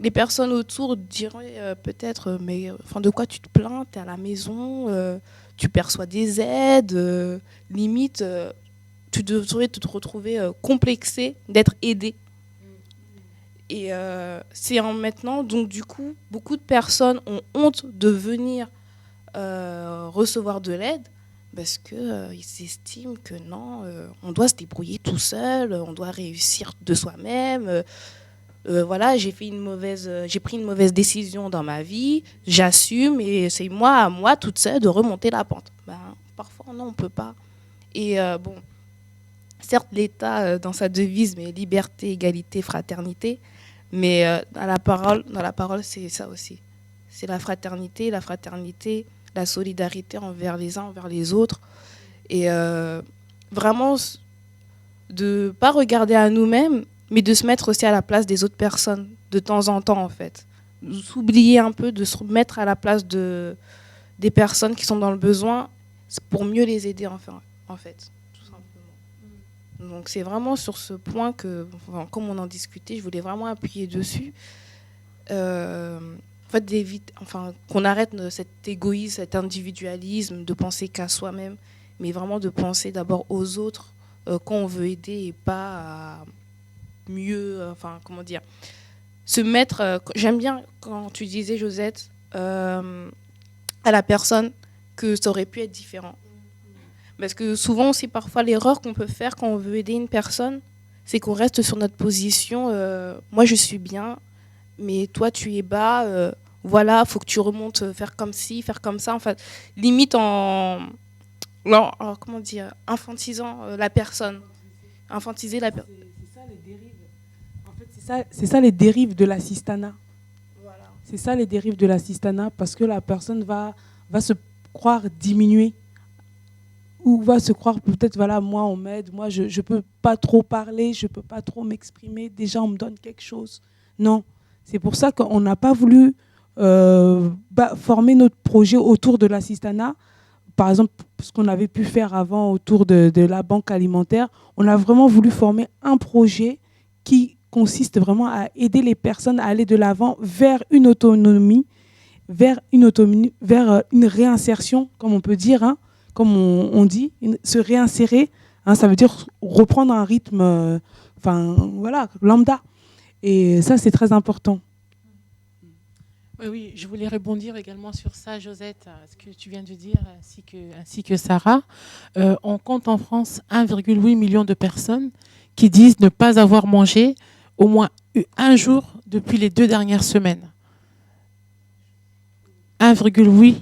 les personnes autour diraient peut-être mais de quoi tu te plains, tu es à la maison, tu perçois des aides, limite, tu devrais te retrouver complexé d'être aidé. Et c'est en maintenant, donc du coup, beaucoup de personnes ont honte de venir recevoir de l'aide parce qu'ils estiment que non, on doit se débrouiller tout seul, on doit réussir de soi-même. Voilà, j'ai pris une mauvaise décision dans ma vie, j'assume et c'est à moi toute seule de remonter la pente. Parfois, non, on ne peut pas. Et certes, l'État, dans sa devise, met liberté, égalité, fraternité, mais dans la parole, c'est ça aussi. C'est la fraternité, la solidarité envers les uns, envers les autres. Et vraiment, de ne pas regarder à nous-mêmes, mais de se mettre aussi à la place des autres personnes, de temps en temps, en fait. S'oublier un peu, de se mettre à la place des personnes qui sont dans le besoin pour mieux les aider, en fait, tout simplement. Donc c'est vraiment sur ce point que, comme on en discutait, je voulais vraiment appuyer dessus. Qu'on arrête cet égoïsme, cet individualisme, de penser qu'à soi-même, mais vraiment de penser d'abord aux autres quand on veut aider et pas à mieux, se mettre... J'aime bien quand tu disais, Josette, à la personne que ça aurait pu être différent. Parce que souvent aussi, parfois, l'erreur qu'on peut faire quand on veut aider une personne, c'est qu'on reste sur notre position. Moi, je suis bien, mais toi, tu es bas. Voilà, il faut que tu remontes, faire comme ci, faire comme ça. Limite infantisant la personne. Infantiser la personne. C'est ça les dérives. En fait, c'est ça les dérives de l'assistanat. Voilà. C'est ça les dérives de l'assistanat parce que la personne va se croire diminuée. Ou va se croire peut-être, moi on m'aide, moi je ne peux pas trop parler, je ne peux pas trop m'exprimer, déjà on me donne quelque chose. Non, c'est pour ça qu'on n'a pas voulu former notre projet autour de l'assistanat. Par exemple, ce qu'on avait pu faire avant autour de la banque alimentaire, on a vraiment voulu former un projet qui consiste vraiment à aider les personnes à aller de l'avant vers une autonomie, vers une réinsertion, comme on peut dire, hein, comme on dit, se réinsérer, hein, ça veut dire reprendre un rythme lambda. Et ça, c'est très important. Oui, je voulais rebondir également sur ça, Josette, ce que tu viens de dire, ainsi que Sarah. On compte en France 1,8 million de personnes qui disent ne pas avoir mangé au moins un jour depuis les 2 dernières semaines. 1,8,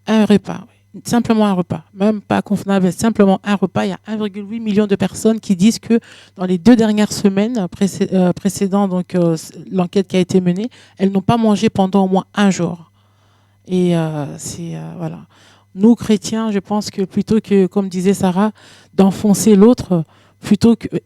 un repas, oui. Simplement un repas, même pas convenable, simplement un repas. Il y a 1,8 million de personnes qui disent que dans les 2 dernières semaines précédant l'enquête qui a été menée, elles n'ont pas mangé pendant au moins un jour. Et voilà. Nous, chrétiens, je pense que plutôt que, comme disait Sarah, d'enfoncer l'autre,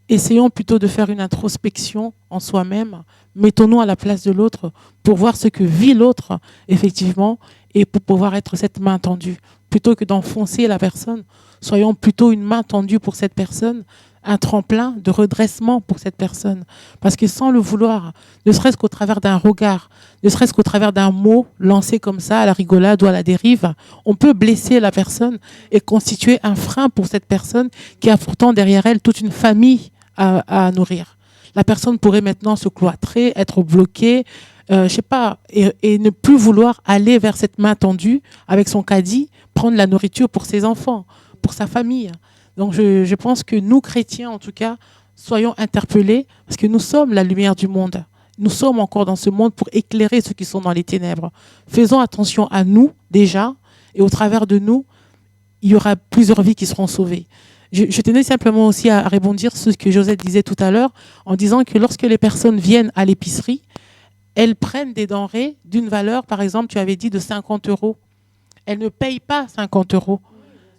essayons plutôt de faire une introspection en soi-même, mettons-nous à la place de l'autre pour voir ce que vit l'autre, effectivement, et pour pouvoir être cette main tendue. Plutôt que d'enfoncer la personne, soyons plutôt une main tendue pour cette personne, un tremplin de redressement pour cette personne. Parce que sans le vouloir, ne serait-ce qu'au travers d'un regard, ne serait-ce qu'au travers d'un mot lancé comme ça à la rigolade ou à la dérive, on peut blesser la personne et constituer un frein pour cette personne qui a pourtant derrière elle toute une famille à nourrir. La personne pourrait maintenant se cloîtrer, être bloquée, je sais pas, et ne plus vouloir aller vers cette main tendue avec son caddie, prendre la nourriture pour ses enfants, pour sa famille. Donc je pense que nous, chrétiens, en tout cas, soyons interpellés parce que nous sommes la lumière du monde. Nous sommes encore dans ce monde pour éclairer ceux qui sont dans les ténèbres. Faisons attention à nous déjà, et au travers de nous, il y aura plusieurs vies qui seront sauvées. Je tenais simplement aussi à rebondir sur ce que Josette disait tout à l'heure, en disant que lorsque les personnes viennent à l'épicerie, elles prennent des denrées d'une valeur, par exemple, tu avais dit de 50 €. Elles ne payent pas 50 €.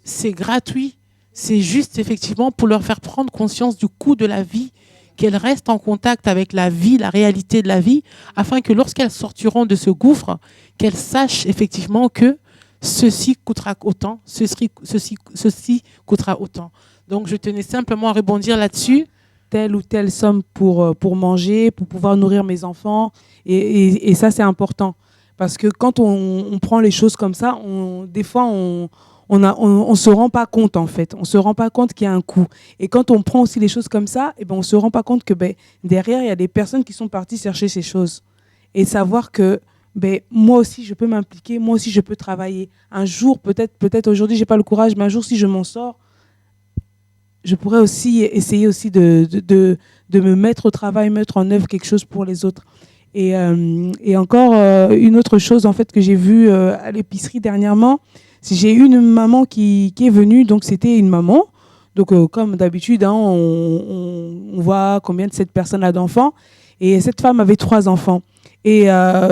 C'est gratuit. C'est juste, effectivement, pour leur faire prendre conscience du coût de la vie, qu'elles restent en contact avec la vie, la réalité de la vie, afin que lorsqu'elles sortiront de ce gouffre, qu'elles sachent effectivement que ceci coûtera autant, ceci coûtera autant. Donc, je tenais simplement à rebondir là-dessus. Telle ou telle somme pour manger, pour pouvoir nourrir mes enfants. Et ça, c'est important. Parce que quand on prend les choses comme ça, des fois, on se rend pas compte, en fait. On se rend pas compte qu'il y a un coût. Et quand on prend aussi les choses comme ça, on se rend pas compte que derrière, il y a des personnes qui sont parties chercher ces choses. Et savoir que moi aussi, je peux m'impliquer, moi aussi, je peux travailler. Un jour, peut-être aujourd'hui, j'ai pas le courage, mais un jour, si je m'en sors, je pourrais aussi essayer aussi de me mettre au travail, mettre en œuvre quelque chose pour les autres. Et encore une autre chose en fait que j'ai vue à l'épicerie dernièrement, c'est j'ai eu une maman qui est venue, donc c'était une maman. Donc comme d'habitude, hein, on voit combien de cette personne a d'enfants. Et cette femme avait 3 enfants. Et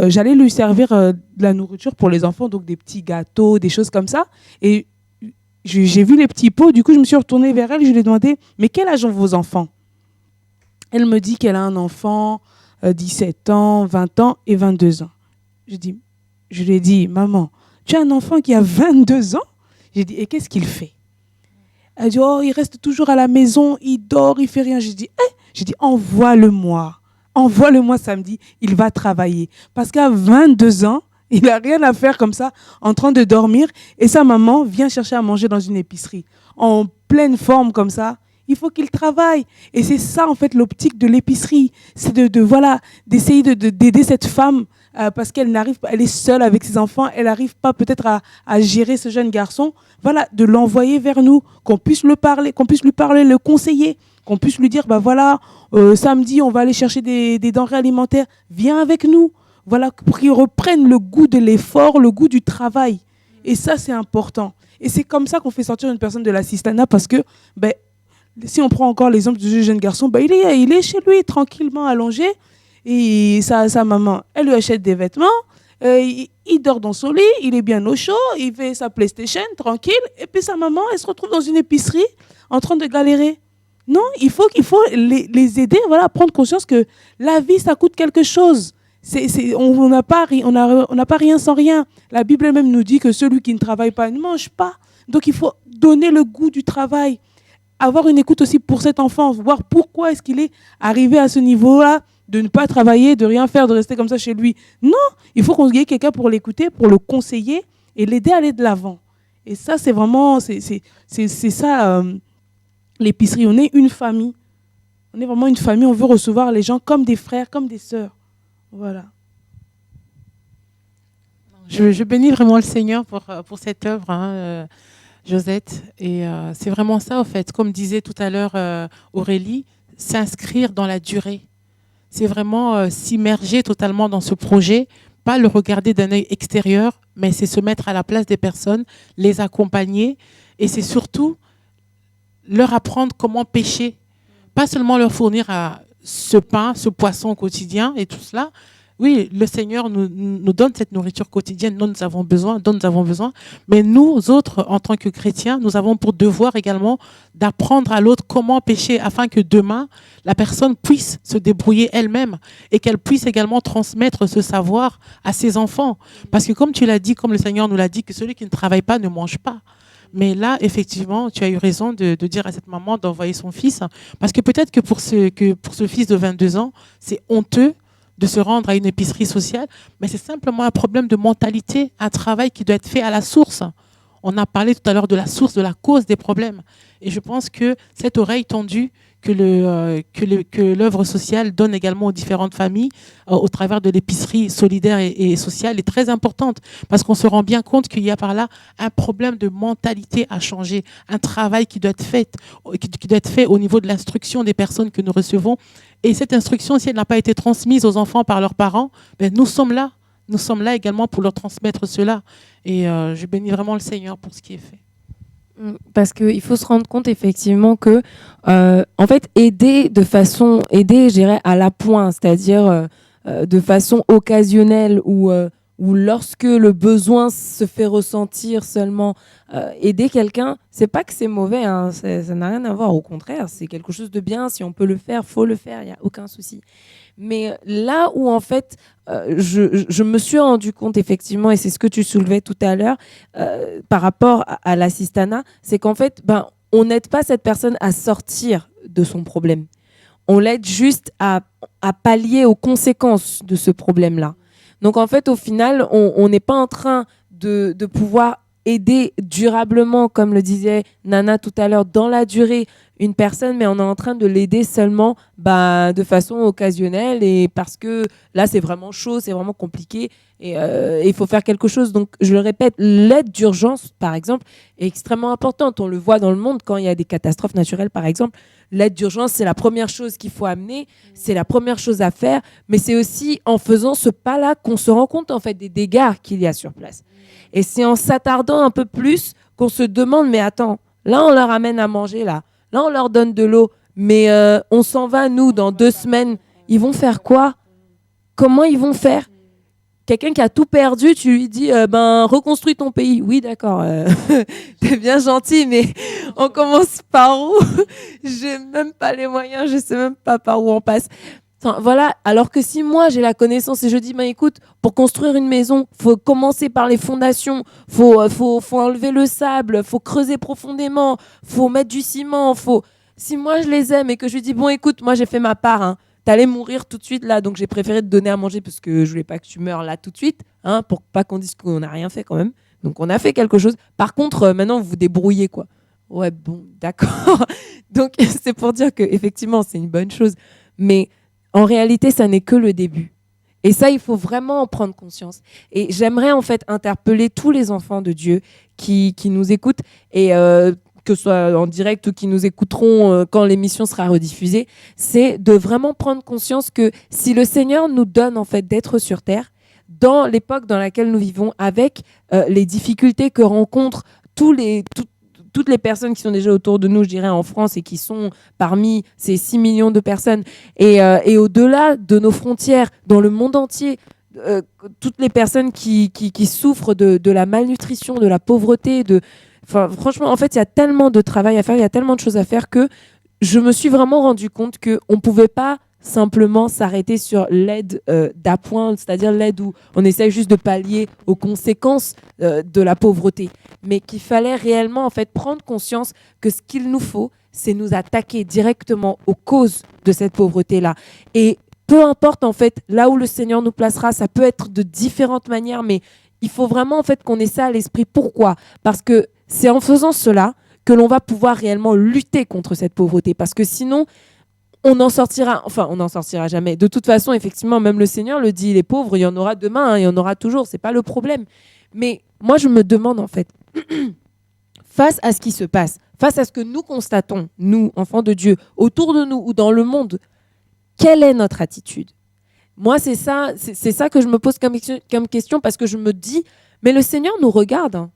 j'allais lui servir de la nourriture pour les enfants, donc des petits gâteaux, des choses comme ça. Et j'ai vu les petits pots, du coup je me suis retournée vers elle et je lui ai demandé « Mais quel âge ont vos enfants ?» Elle me dit qu'elle a un enfant, 17 ans, 20 ans et 22 ans. Je lui ai dit « Maman, tu as un enfant qui a 22 ans ?» J'ai dit « Et qu'est-ce qu'il fait ?» Elle dit « Oh, il reste toujours à la maison, il dort, il fait rien. » J'ai dit « Envoie-le-moi. Envoie-le-moi samedi, il va travailler. » Parce qu'à 22 ans, il n'a rien à faire comme ça, en train de dormir. Et sa maman vient chercher à manger dans une épicerie. En pleine forme comme ça, il faut qu'il travaille. Et c'est ça, en fait, l'optique de l'épicerie. C'est d'essayer d'aider cette femme parce qu'elle n'arrive pas, elle est seule avec ses enfants, elle n'arrive pas peut-être à gérer ce jeune garçon. Voilà, de l'envoyer vers nous, qu'on puisse lui parler, le conseiller, qu'on puisse lui dire, samedi, on va aller chercher des denrées alimentaires. Viens avec nous. Voilà, pour qu'ils reprennent le goût de l'effort, le goût du travail. Et ça, c'est important. Et c'est comme ça qu'on fait sortir une personne de l'assistanat parce que, si on prend encore l'exemple du jeune garçon, il est chez lui, tranquillement allongé, et sa maman, elle lui achète des vêtements, il dort dans son lit, il est bien au chaud, il fait sa PlayStation, tranquille, et puis sa maman, elle se retrouve dans une épicerie en train de galérer. Non, il faut les aider à prendre conscience que la vie, ça coûte quelque chose. On n'a pas rien sans rien. La Bible même nous dit que celui qui ne travaille pas ne mange pas. Donc il faut donner le goût du travail, avoir une écoute aussi pour cet enfant, voir pourquoi est-ce qu'il est arrivé à ce niveau-là, de ne pas travailler, de rien faire, de rester comme ça chez lui. Non, il faut qu'on ait quelqu'un pour l'écouter, pour le conseiller et l'aider à aller de l'avant. Et ça, c'est vraiment, c'est ça, l'épicerie. On est une famille. On est vraiment une famille. On veut recevoir les gens comme des frères, comme des sœurs. Voilà. Je bénis vraiment le Seigneur pour cette œuvre, Josette. Et c'est vraiment ça, en fait. Comme disait tout à l'heure Aurélie, s'inscrire dans la durée. C'est vraiment s'immerger totalement dans ce projet, pas le regarder d'un œil extérieur, mais c'est se mettre à la place des personnes, les accompagner. Et c'est surtout leur apprendre comment pêcher. Pas seulement leur fournir ce pain, ce poisson au quotidien et tout cela. Oui, le Seigneur nous donne cette nourriture quotidienne dont nous avons besoin, mais nous autres, en tant que chrétiens, nous avons pour devoir également d'apprendre à l'autre comment pêcher afin que demain, la personne puisse se débrouiller elle-même et qu'elle puisse également transmettre ce savoir à ses enfants. Parce que comme tu l'as dit, comme le Seigneur nous l'a dit, que celui qui ne travaille pas ne mange pas. Mais là, effectivement, tu as eu raison de dire à cette maman d'envoyer son fils. Parce que peut-être que pour ce fils de 22 ans, c'est honteux de se rendre à une épicerie sociale, mais c'est simplement un problème de mentalité, un travail qui doit être fait à la source. On a parlé tout à l'heure de la source, de la cause des problèmes. Et je pense que cette oreille tendue que l'œuvre sociale donne également aux différentes familles au travers de l'épicerie solidaire et sociale est très importante parce qu'on se rend bien compte qu'il y a par là un problème de mentalité à changer, un travail qui doit être fait au niveau de l'instruction des personnes que nous recevons. Et cette instruction, si elle n'a pas été transmise aux enfants par leurs parents, nous sommes là également pour leur transmettre cela. Et je bénis vraiment le Seigneur pour ce qui est fait. Parce qu'il faut se rendre compte effectivement que, en fait, aider, je dirais, à la pointe, c'est-à-dire de façon occasionnelle ou lorsque le besoin se fait ressentir seulement, aider quelqu'un, c'est pas que c'est mauvais, hein, ça n'a rien à voir, au contraire, c'est quelque chose de bien, si on peut le faire, faut le faire, il n'y a aucun souci. Mais là où en fait, je me suis rendu compte effectivement, et c'est ce que tu soulevais tout à l'heure par rapport à l'assistanat, c'est qu'en fait, on n'aide pas cette personne à sortir de son problème. On l'aide juste à pallier aux conséquences de ce problème-là. Donc en fait, au final, on n'est pas en train de pouvoir aider durablement, comme le disait Nana tout à l'heure, dans la durée, une personne, mais on est en train de l'aider seulement de façon occasionnelle et parce que là, c'est vraiment chaud, c'est vraiment compliqué et il faut faire quelque chose. Donc, je le répète, l'aide d'urgence, par exemple, est extrêmement importante. On le voit dans le monde quand il y a des catastrophes naturelles, par exemple. L'aide d'urgence, c'est la première chose qu'il faut amener, c'est la première chose à faire, mais c'est aussi en faisant ce pas-là qu'on se rend compte en fait des dégâts qu'il y a sur place. Et c'est en s'attardant un peu plus qu'on se demande, mais attends, là on leur amène à manger, là on leur donne de l'eau, mais on s'en va, nous, dans 2 semaines, ils vont faire quoi? Comment ils vont faire? Quelqu'un qui a tout perdu, tu lui dis, reconstruis ton pays. Oui, d'accord, t'es bien gentil, mais on commence par où? J'ai même pas les moyens, je sais même pas par où on passe. Enfin, voilà, alors que si moi j'ai la connaissance et je dis, écoute, pour construire une maison, faut commencer par les fondations, faut enlever le sable, faut creuser profondément, faut mettre du ciment, Si moi je les aime et que je lui dis, bon écoute, moi j'ai fait ma part, hein, t'allais mourir tout de suite là, donc j'ai préféré te donner à manger parce que je voulais pas que tu meurs là tout de suite, hein, pour pas qu'on dise qu'on n'a rien fait quand même. Donc on a fait quelque chose. Par contre, maintenant vous vous débrouillez quoi. Ouais, bon, d'accord. Donc c'est pour dire que effectivement c'est une bonne chose, mais en réalité, ça n'est que le début. Et ça, il faut vraiment en prendre conscience. Et j'aimerais en fait interpeller tous les enfants de Dieu qui nous écoutent, et que ce soit en direct ou qui nous écouteront quand l'émission sera rediffusée, c'est de vraiment prendre conscience que si le Seigneur nous donne en fait d'être sur terre, dans l'époque dans laquelle nous vivons, avec les difficultés que rencontrent toutes les personnes qui sont déjà autour de nous, je dirais, en France et qui sont parmi ces 6 millions de personnes et au-delà de nos frontières, dans le monde entier, toutes les personnes qui souffrent de la malnutrition, de la pauvreté, franchement, en fait, il y a tellement de travail à faire, il y a tellement de choses à faire que je me suis vraiment rendu compte qu'on ne pouvait pas simplement s'arrêter sur l'aide d'appoint, c'est-à-dire l'aide où on essaie juste de pallier aux conséquences de la pauvreté, mais qu'il fallait réellement en fait prendre conscience que ce qu'il nous faut, c'est nous attaquer directement aux causes de cette pauvreté-là. Et peu importe en fait là où le Seigneur nous placera, ça peut être de différentes manières, mais il faut vraiment en fait qu'on ait ça à l'esprit. Pourquoi ? Parce que c'est en faisant cela que l'on va pouvoir réellement lutter contre cette pauvreté. Parce que sinon, on n'en sortira jamais. De toute façon, effectivement, même le Seigneur le dit, les pauvres, il y en aura demain, il y en aura toujours, c'est pas le problème. Mais moi, je me demande en fait, face à ce qui se passe, face à ce que nous constatons, nous, enfants de Dieu, autour de nous ou dans le monde, quelle est notre attitude ? Moi, c'est ça que je me pose comme question, parce que je me dis, mais le Seigneur nous regarde, hein.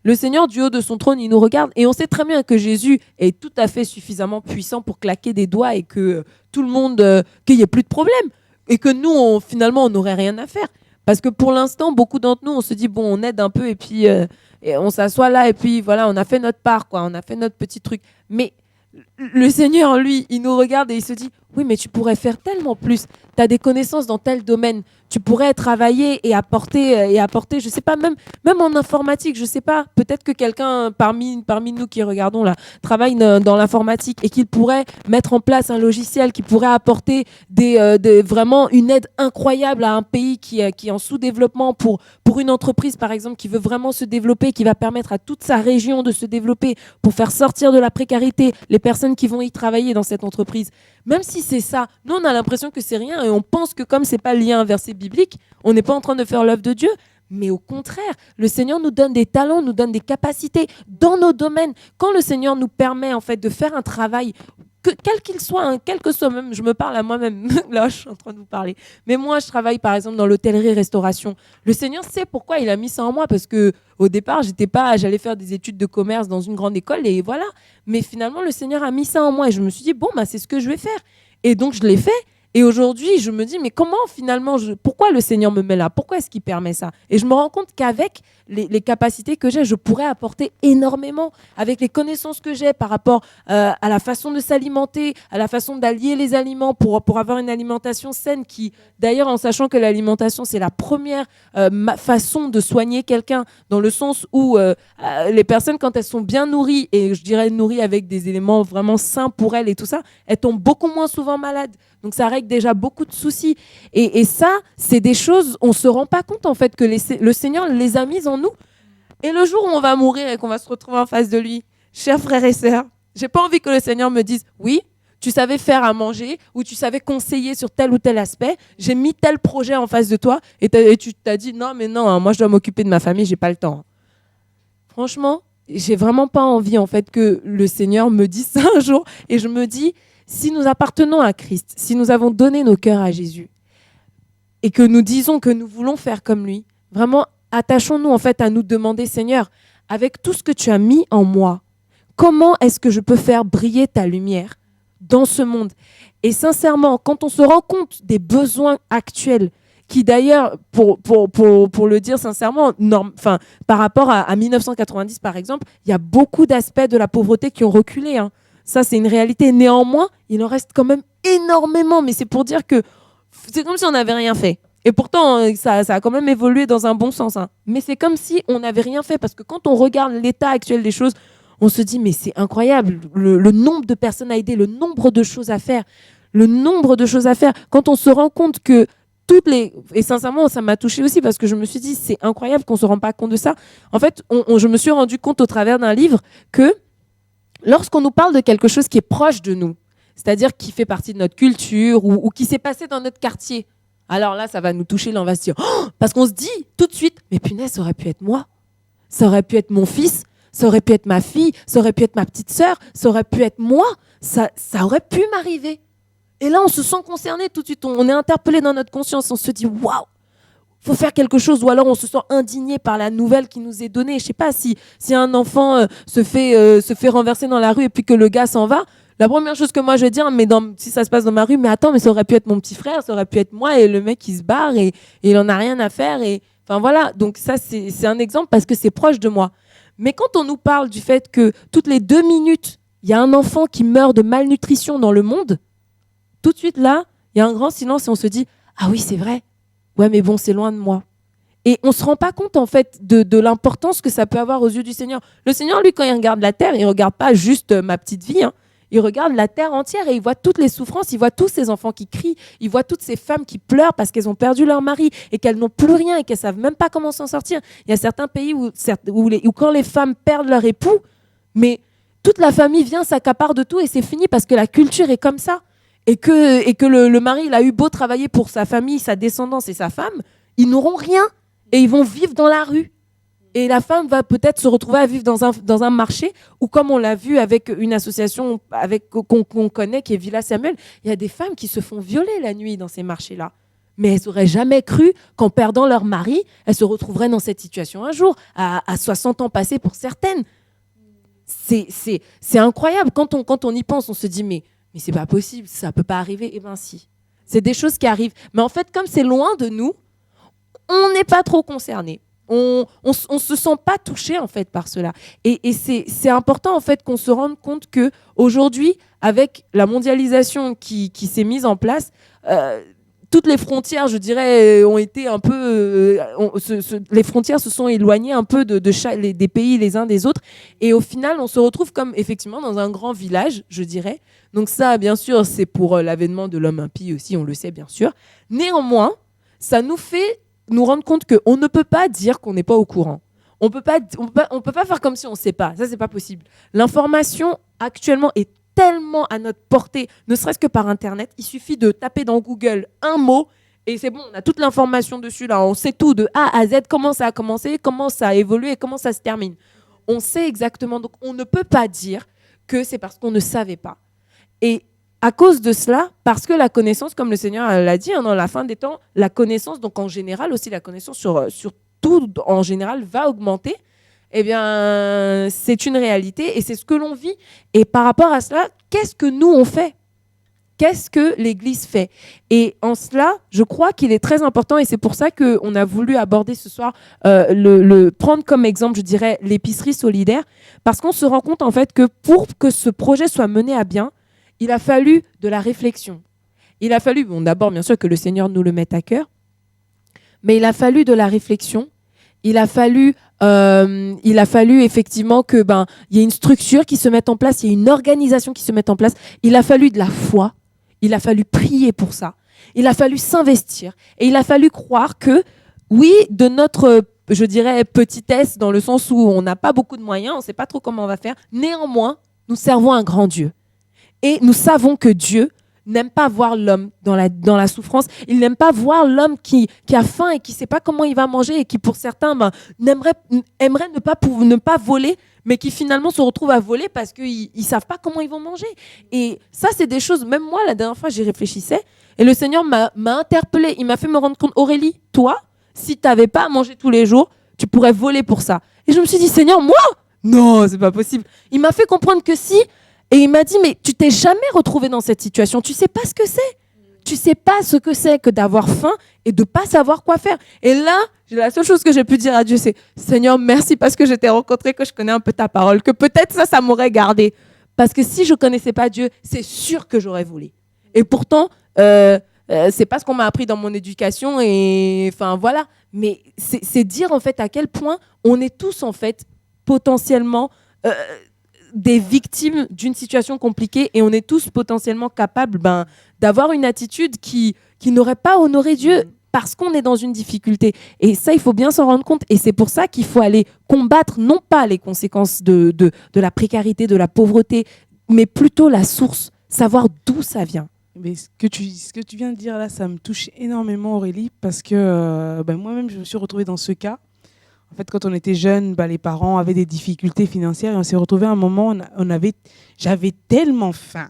Le Seigneur, du haut de son trône, il nous regarde, et on sait très bien que Jésus est tout à fait suffisamment puissant pour claquer des doigts et que tout le monde, qu'il n'y ait plus de problème, et que nous, finalement, on n'aurait rien à faire. Parce que pour l'instant, beaucoup d'entre nous, on se dit, bon, on aide un peu, et puis et on s'assoit là, et puis voilà, on a fait notre part, quoi, on a fait notre petit truc. Mais le Seigneur, lui, il nous regarde et il se dit, oui, mais tu pourrais faire tellement plus. Tu as des connaissances dans tel domaine. Tu pourrais travailler et apporter, je sais pas, même en informatique, je sais pas, peut-être que quelqu'un parmi nous qui regardons là travaille dans l'informatique et qu'il pourrait mettre en place un logiciel qui pourrait apporter vraiment une aide incroyable à un pays qui est en sous-développement pour une entreprise, par exemple, qui veut vraiment se développer, qui va permettre à toute sa région de se développer pour faire sortir de la précarité les personnes qui vont y travailler dans cette entreprise. Même si c'est ça, nous on a l'impression que c'est rien et on pense que comme c'est pas lié à un verset biblique, on n'est pas en train de faire l'œuvre de Dieu. Mais au contraire, le Seigneur nous donne des talents, nous donne des capacités dans nos domaines. Quand le Seigneur nous permet en fait de faire un travail, quel qu'il soit, hein, quel que soit, même, je me parle à moi-même, là je suis en train de vous parler. Mais moi je travaille par exemple dans l'hôtellerie-restauration. Le Seigneur sait pourquoi il a mis ça en moi, parce que au départ j'allais faire des études de commerce dans une grande école et voilà. Mais finalement le Seigneur a mis ça en moi et je me suis dit bon c'est ce que je vais faire. Et donc je l'ai fait. Et aujourd'hui, je me dis, mais comment finalement, pourquoi le Seigneur me met là ? Pourquoi est-ce qu'il permet ça ? Et je me rends compte qu'avec les capacités que j'ai, je pourrais apporter énormément, avec les connaissances que j'ai par rapport à la façon de s'alimenter, à la façon d'allier les aliments pour avoir une alimentation saine qui, d'ailleurs, en sachant que l'alimentation, c'est la première façon de soigner quelqu'un, dans le sens où les personnes, quand elles sont bien nourries, et je dirais nourries avec des éléments vraiment sains pour elles et tout ça, elles tombent beaucoup moins souvent malades. Donc ça règle déjà beaucoup de soucis. Et ça, c'est des choses, on ne se rend pas compte en fait que le Seigneur les a mises en nous. Et le jour où on va mourir et qu'on va se retrouver en face de lui, chers frères et sœurs, j'ai pas envie que le Seigneur me dise « Oui, tu savais faire à manger ou tu savais conseiller sur tel ou tel aspect, j'ai mis tel projet en face de toi et tu t'as dit « Non, mais non, hein, moi je dois m'occuper de ma famille, j'ai pas le temps. » Franchement, j'ai vraiment pas envie en fait que le Seigneur me dise ça un jour. Et je me dis, si nous appartenons à Christ, si nous avons donné nos cœurs à Jésus et que nous disons que nous voulons faire comme lui, vraiment attachons-nous en fait à nous demander, Seigneur, avec tout ce que tu as mis en moi, comment est-ce que je peux faire briller ta lumière dans ce monde ? Et sincèrement, quand on se rend compte des besoins actuels, qui d'ailleurs, pour le dire sincèrement, par rapport à 1990 par exemple, il y a beaucoup d'aspects de la pauvreté qui ont reculé, hein. Ça, c'est une réalité. Néanmoins, il en reste quand même énormément. Mais c'est pour dire que c'est comme si on n'avait rien fait. Et pourtant, ça a quand même évolué dans un bon sens, hein. Mais c'est comme si on n'avait rien fait. Parce que quand on regarde l'état actuel des choses, on se dit, mais c'est incroyable. Le nombre de personnes à aider, le nombre de choses à faire. Quand on se rend compte que et sincèrement, ça m'a touchée aussi parce que je me suis dit, c'est incroyable qu'on ne se rend pas compte de ça. En fait, je me suis rendu compte au travers d'un livre que lorsqu'on nous parle de quelque chose qui est proche de nous, c'est-à-dire qui fait partie de notre culture ou qui s'est passé dans notre quartier, alors là, ça va nous toucher, là, on va se dire oh, parce qu'on se dit tout de suite, mais punaise, ça aurait pu être moi, ça aurait pu être mon fils, ça aurait pu être ma fille, ça aurait pu être ma petite sœur, ça aurait pu être moi, ça aurait pu m'arriver. Et là, on se sent concerné tout de suite, on est interpellé dans notre conscience, on se dit waouh, faut faire quelque chose, ou alors on se sent indigné par la nouvelle qui nous est donnée. Je sais pas si un enfant se fait renverser dans la rue et puis que le gars s'en va. La première chose que moi je vais dire, si ça se passe dans ma rue, mais attends, mais ça aurait pu être mon petit frère, ça aurait pu être moi, et le mec il se barre et il en a rien à faire. Et enfin voilà, donc ça c'est un exemple parce que c'est proche de moi. Mais quand on nous parle du fait que toutes les 2 minutes, il y a un enfant qui meurt de malnutrition dans le monde, tout de suite là, Il y a un grand silence et on se dit « Ah oui, c'est vrai. Ouais, mais bon, c'est loin de moi. » Et on ne se rend pas compte, en fait, de l'importance que ça peut avoir aux yeux du Seigneur. Le Seigneur, lui, quand il regarde la terre, il ne regarde pas juste ma petite vie, hein. Il regarde la terre entière et il voit toutes les souffrances, il voit tous ces enfants qui crient, il voit toutes ces femmes qui pleurent parce qu'elles ont perdu leur mari et qu'elles n'ont plus rien et qu'elles ne savent même pas comment s'en sortir. Il y a certains pays où quand les femmes perdent leur époux, mais toute la famille vient, s'accapare de tout et c'est fini parce que la culture est comme ça. Et que le mari, il a eu beau travailler pour sa famille, sa descendance et sa femme, ils n'auront rien et ils vont vivre dans la rue. Et la femme va peut-être se retrouver à vivre dans un marché où, comme on l'a vu avec une association qu'on connaît, qui est Villa Samuel, il y a des femmes qui se font violer la nuit dans ces marchés-là. Mais elles n'auraient jamais cru qu'en perdant leur mari, elles se retrouveraient dans cette situation un jour, à 60 ans passés pour certaines. C'est incroyable. Quand on y pense, on se dit mais c'est pas possible, ça peut pas arriver. Eh bien si, c'est des choses qui arrivent. Mais en fait, comme c'est loin de nous, on n'est pas trop concerné. On se sent pas touché en fait par cela. Et c'est important en fait qu'on se rende compte que aujourd'hui, avec la mondialisation qui s'est mise en place, toutes les frontières, je dirais, ont été un peu, les frontières se sont éloignées un peu des pays les uns des autres. Et au final, on se retrouve comme effectivement dans un grand village, je dirais. Donc ça, bien sûr, c'est pour l'avènement de l'homme impie aussi, on le sait bien sûr. Néanmoins, ça nous fait nous rendre compte qu'on ne peut pas dire qu'on n'est pas au courant. On peut pas faire comme si on ne sait pas. Ça, c'est pas possible. L'information actuellement est tellement à notre portée, ne serait-ce que par Internet. Il suffit de taper dans Google un mot et c'est bon, on a toute l'information dessus. Là, on sait tout de A à Z, comment ça a commencé, comment ça a évolué et comment ça se termine. On sait exactement. Donc, on ne peut pas dire que c'est parce qu'on ne savait pas. Et à cause de cela, parce que la connaissance, comme le Seigneur l'a dit, dans la fin des temps, la connaissance, donc en général aussi la connaissance sur tout en général va augmenter, eh bien, c'est une réalité et c'est ce que l'on vit. Et par rapport à cela, qu'est-ce que nous on fait ? Qu'est-ce que l'Église fait ? Et en cela, je crois qu'il est très important et c'est pour ça qu'on a voulu aborder ce soir, prendre comme exemple, je dirais, l'épicerie solidaire, parce qu'on se rend compte en fait que pour que ce projet soit mené à bien, il a fallu de la réflexion. Il a fallu, bon, d'abord, bien sûr, que le Seigneur nous le mette à cœur, mais il a fallu de la réflexion. Il a fallu effectivement que y ait une structure qui se mette en place, il y ait une organisation qui se mette en place. Il a fallu de la foi. Il a fallu prier pour ça. Il a fallu s'investir. Et il a fallu croire que, oui, de notre, je dirais, petitesse, dans le sens où on n'a pas beaucoup de moyens, on ne sait pas trop comment on va faire, néanmoins, nous servons un grand Dieu. Et nous savons que Dieu n'aime pas voir l'homme dans la souffrance. Il n'aime pas voir l'homme qui a faim et qui ne sait pas comment il va manger et qui, pour certains, aimerait ne pas voler, mais qui finalement se retrouvent à voler parce qu'ils ne savent pas comment ils vont manger. Et ça, c'est des choses, même moi, la dernière fois, j'y réfléchissais et le Seigneur m'a interpellée. Il m'a fait me rendre compte, Aurélie, toi, si tu n'avais pas à manger tous les jours, tu pourrais voler pour ça. Et je me suis dit, Seigneur, moi ? Non, c'est pas possible. Il m'a fait comprendre que si... Et il m'a dit, mais tu t'es jamais retrouvé dans cette situation. Tu sais pas ce que c'est. Tu sais pas ce que c'est que d'avoir faim et de pas savoir quoi faire. Et là, la seule chose que j'ai pu dire à Dieu, c'est Seigneur, merci parce que je t'ai rencontré, que je connais un peu ta parole, que peut-être ça m'aurait gardé. Parce que si je connaissais pas Dieu, c'est sûr que j'aurais volé. Et pourtant, c'est pas ce qu'on m'a appris dans mon éducation. Et enfin voilà. Mais c'est dire en fait à quel point on est tous en fait potentiellement des victimes d'une situation compliquée et on est tous potentiellement capables d'avoir une attitude qui n'aurait pas honoré Dieu parce qu'on est dans une difficulté. Et ça, il faut bien s'en rendre compte. Et c'est pour ça qu'il faut aller combattre non pas les conséquences de la précarité, de la pauvreté, mais plutôt la source, savoir d'où ça vient. Mais ce que tu viens de dire là, ça me touche énormément, Aurélie, parce que moi-même, je me suis retrouvée dans ce cas. En fait, quand on était jeune, les parents avaient des difficultés financières et on s'est retrouvés à un moment où j'avais tellement faim.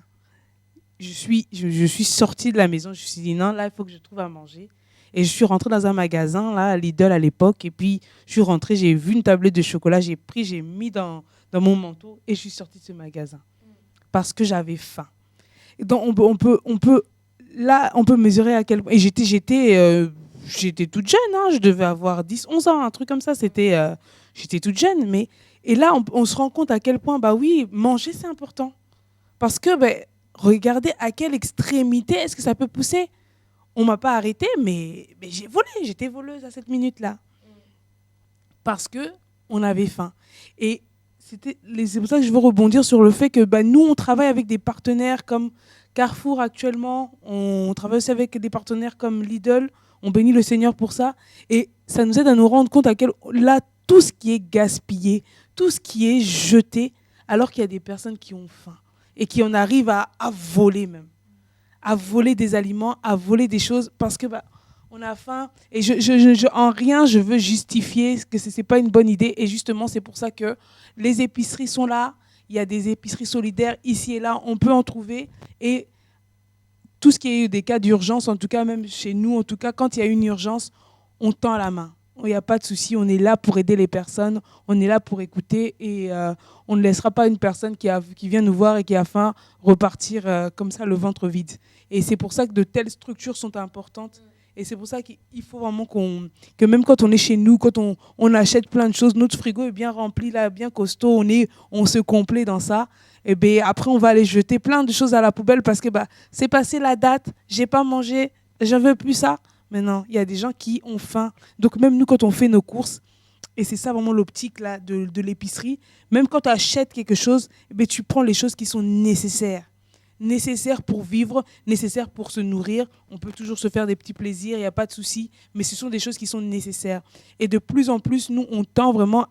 Je suis sortie de la maison, je me suis dit non, là, il faut que je trouve à manger. Et je suis rentrée dans un magasin, là, à Lidl à l'époque, et puis je suis rentrée, j'ai vu une tablette de chocolat, j'ai mis dans mon manteau et je suis sortie de ce magasin parce que j'avais faim. Et donc, on peut mesurer à quel point... Et j'étais toute jeune, hein, je devais avoir 10, 11 ans, un truc comme ça. J'étais toute jeune. Et là, on se rend compte à quel point, oui, manger, c'est important. Parce que regardez à quelle extrémité est-ce que ça peut pousser. On ne m'a pas arrêté, mais j'ai volé. J'étais voleuse à cette minute-là. Parce qu'on avait faim. Et c'est pour ça que je veux rebondir sur le fait que nous, on travaille avec des partenaires comme Carrefour actuellement. On travaille aussi avec des partenaires comme Lidl. On bénit le Seigneur pour ça. Et ça nous aide à nous rendre compte à quel là, tout ce qui est gaspillé, tout ce qui est jeté, alors qu'il y a des personnes qui ont faim et qui en arrivent à voler même. À voler des aliments, à voler des choses parce que on a faim. Et en rien, je veux justifier que ce n'est pas une bonne idée. Et justement, c'est pour ça que les épiceries sont là. Il y a des épiceries solidaires ici et là. On peut en trouver. Et tout ce qui est des cas d'urgence, en tout cas, même chez nous, en tout cas, quand il y a une urgence, on tend la main. Il n'y a pas de souci, on est là pour aider les personnes, on est là pour écouter et on ne laissera pas une personne qui vient nous voir et qui a faim repartir comme ça le ventre vide. Et c'est pour ça que de telles structures sont importantes. Et c'est pour ça qu'il faut vraiment que même quand on est chez nous, quand on achète plein de choses, notre frigo est bien rempli, là, bien costaud, on se complaît dans ça. Et bien après, on va aller jeter plein de choses à la poubelle parce que c'est passé la date, j'ai pas mangé, je veux plus ça. Mais non, il y a des gens qui ont faim. Donc même nous, quand on fait nos courses, et c'est ça vraiment l'optique là, de l'épicerie, même quand tu achètes quelque chose, tu prends les choses qui sont nécessaires. Nécessaires pour vivre, nécessaires pour se nourrir. On peut toujours se faire des petits plaisirs, il n'y a pas de souci, mais ce sont des choses qui sont nécessaires. Et de plus en plus, nous, on tend vraiment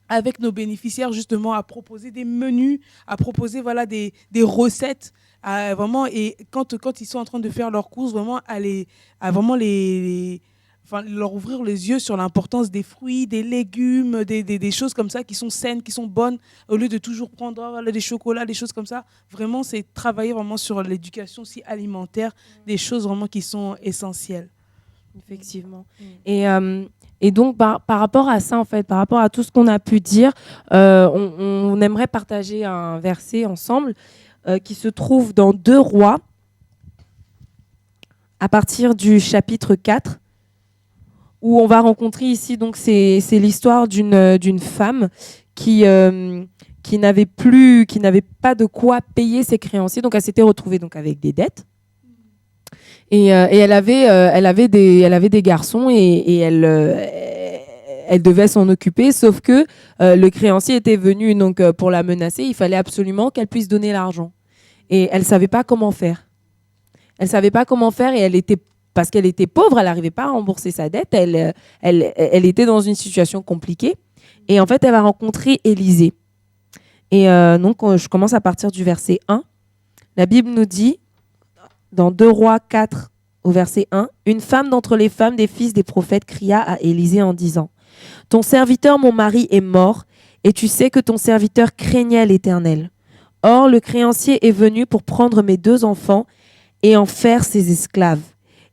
avec nos bénéficiaires, justement, à proposer des menus, à proposer des recettes, vraiment, et quand ils sont en train de faire leurs courses, vraiment, leur ouvrir les yeux sur l'importance des fruits, des légumes, des choses comme ça qui sont saines, qui sont bonnes, au lieu de toujours prendre des chocolats, des choses comme ça. Vraiment, c'est travailler vraiment sur l'éducation aussi alimentaire, des choses vraiment qui sont essentielles. Effectivement. Et donc, par rapport à ça, en fait, par rapport à tout ce qu'on a pu dire, on aimerait partager un verset ensemble qui se trouve dans 2 Rois, à partir du chapitre 4, où on va rencontrer ici, donc c'est l'histoire d'une femme qui n'avait pas de quoi payer ses créanciers, donc elle s'était retrouvée donc avec des dettes. Et elle avait des garçons et elle devait s'en occuper, sauf que le créancier était venu donc pour la menacer. Il fallait absolument qu'elle puisse donner l'argent. Et elle savait pas comment faire. Elle savait pas comment faire et parce qu'elle était pauvre, elle n'arrivait pas à rembourser sa dette. Elle était dans une situation compliquée. Et en fait, elle va rencontrer Élisée. Et donc, je commence à partir du verset 1. La Bible nous dit, dans 2 Rois 4, au verset 1, « Une femme d'entre les femmes des fils des prophètes cria à Élisée en disant, « Ton serviteur, mon mari, est mort, et tu sais que ton serviteur craignait l'Éternel. Or, le créancier est venu pour prendre mes 2 enfants et en faire ses esclaves. »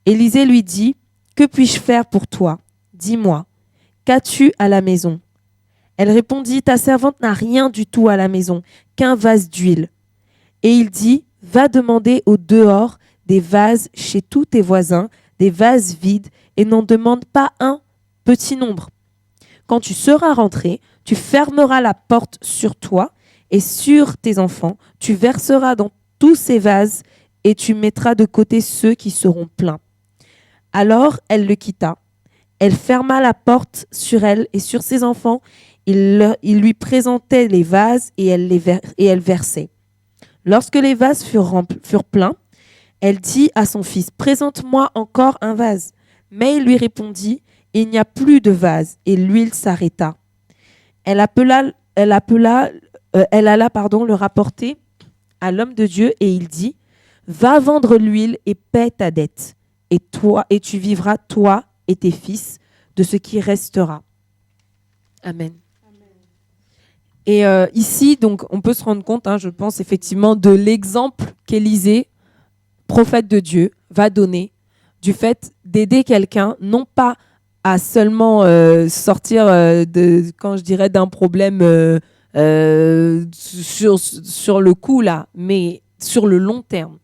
Élisée lui dit, « Que puis-je faire pour toi? Dis-moi, qu'as-tu à la maison ?» Elle répondit, « Ta servante n'a rien du tout à la maison, qu'un vase d'huile. » Et il dit, « Va demander au dehors des vases chez tous tes voisins, des vases vides, et n'en demande pas un petit nombre. Quand tu seras rentré, tu fermeras la porte sur toi et sur tes enfants, tu verseras dans tous ces vases et tu mettras de côté ceux qui seront pleins. » Alors elle le quitta. Elle ferma la porte sur elle et sur ses enfants. Il lui présentait les vases et elle versait. Lorsque les vases furent pleins, elle dit à son fils, « Présente-moi encore un vase. » Mais il lui répondit, « Il n'y a plus de vase. » Et l'huile s'arrêta. Elle alla le rapporter à l'homme de Dieu et il dit, « Va vendre l'huile et paie ta dette. Et tu vivras, toi et tes fils, de ce qui restera. » Amen. Et ici, donc, on peut se rendre compte, je pense effectivement, de l'exemple qu'Élisée, prophète de Dieu, va donner du fait d'aider quelqu'un, non pas à seulement sortir d'un problème sur le coup là, mais sur le long terme.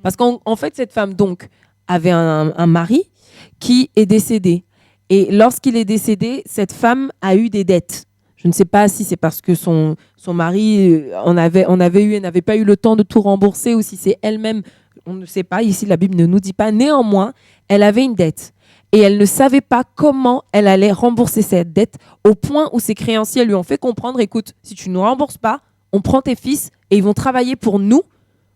Parce qu'en fait, cette femme donc avait un mari qui est décédé. Et lorsqu'il est décédé, cette femme a eu des dettes. Je Je ne sais pas si c'est parce que son mari n'avait pas eu le temps de tout rembourser ou si c'est elle-même, on ne sait pas, ici la Bible ne nous dit pas. Néanmoins, elle avait une dette et elle ne savait pas comment elle allait rembourser cette dette au point où ses créanciers lui ont fait comprendre, écoute, si tu ne rembourses pas, on prend tes fils et ils vont travailler pour nous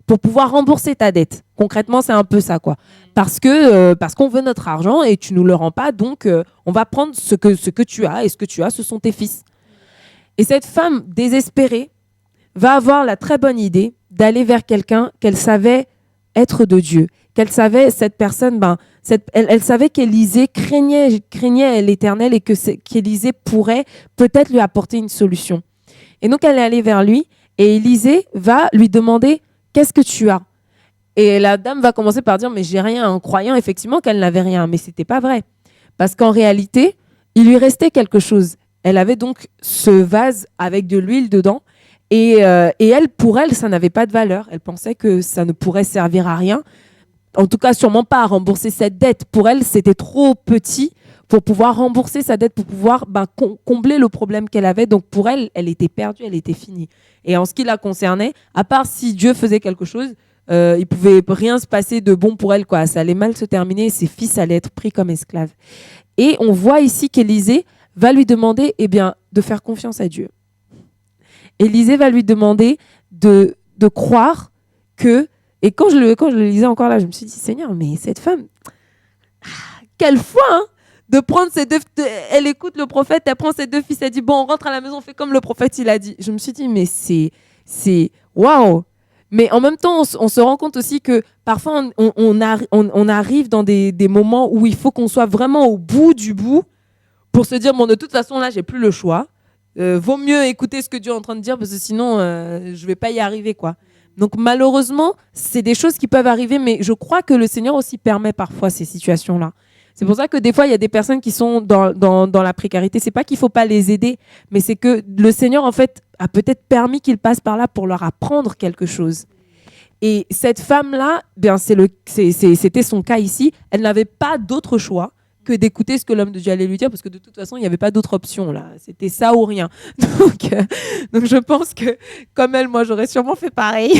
pour pouvoir rembourser ta dette. Concrètement, c'est un peu ça, quoi. Parce qu'on veut notre argent et tu nous le rends pas, donc on va prendre ce que tu as, et ce que tu as, ce sont tes fils. Et cette femme désespérée va avoir la très bonne idée d'aller vers quelqu'un qu'elle savait être de Dieu, qu'elle savait, cette personne, elle savait qu'Élisée craignait l'Éternel et qu'Élisée pourrait peut-être lui apporter une solution. Et donc, elle est allée vers lui et Élisée va lui demander « Qu'est-ce que tu as ?» Et la dame va commencer par dire « Mais j'ai rien », en croyant effectivement qu'elle n'avait rien. Mais ce n'était pas vrai. Parce qu'en réalité, il lui restait quelque chose. Elle avait donc ce vase avec de l'huile dedans. Et elle, pour elle, ça n'avait pas de valeur. Elle pensait que ça ne pourrait servir à rien. En tout cas, sûrement pas à rembourser cette dette. Pour elle, c'était trop petit pour pouvoir rembourser sa dette, pour pouvoir combler le problème qu'elle avait. Donc pour elle, elle était perdue, elle était finie. Et en ce qui la concernait, à part si Dieu faisait quelque chose, il pouvait rien se passer de bon pour elle, quoi. Ça allait mal se terminer et ses fils allaient être pris comme esclaves. Et on voit ici qu'Élisée va lui demander de faire confiance à Dieu. Élisée va lui demander de croire que... Et quand je le lisais encore là, je me suis dit, Seigneur, mais cette femme, quelle foi, hein, de prendre ses deux... Elle écoute le prophète, elle prend ses deux fils, elle dit, bon, on rentre à la maison, on fait comme le prophète, il a dit. Je me suis dit, mais c'est waouh. Mais en même temps, on se rend compte aussi que parfois, on arrive dans des moments où il faut qu'on soit vraiment au bout du bout pour se dire, bon, de toute façon, là, j'ai plus le choix. Vaut mieux écouter ce que Dieu est en train de dire parce que sinon, je vais pas y arriver, quoi. Donc, malheureusement, c'est des choses qui peuvent arriver, mais je crois que le Seigneur aussi permet parfois ces situations-là. C'est pour ça que des fois, il y a des personnes qui sont dans la précarité. C'est pas qu'il faut pas les aider, mais c'est que le Seigneur, en fait, a peut-être permis qu'ils passent par là pour leur apprendre quelque chose. Et cette femme-là, c'était son cas ici. Elle n'avait pas d'autre choix que d'écouter ce que l'homme de Dieu allait lui dire, parce que de toute façon, il n'y avait pas d'autre option, là. C'était ça ou rien. Donc je pense que, comme elle, moi, j'aurais sûrement fait pareil.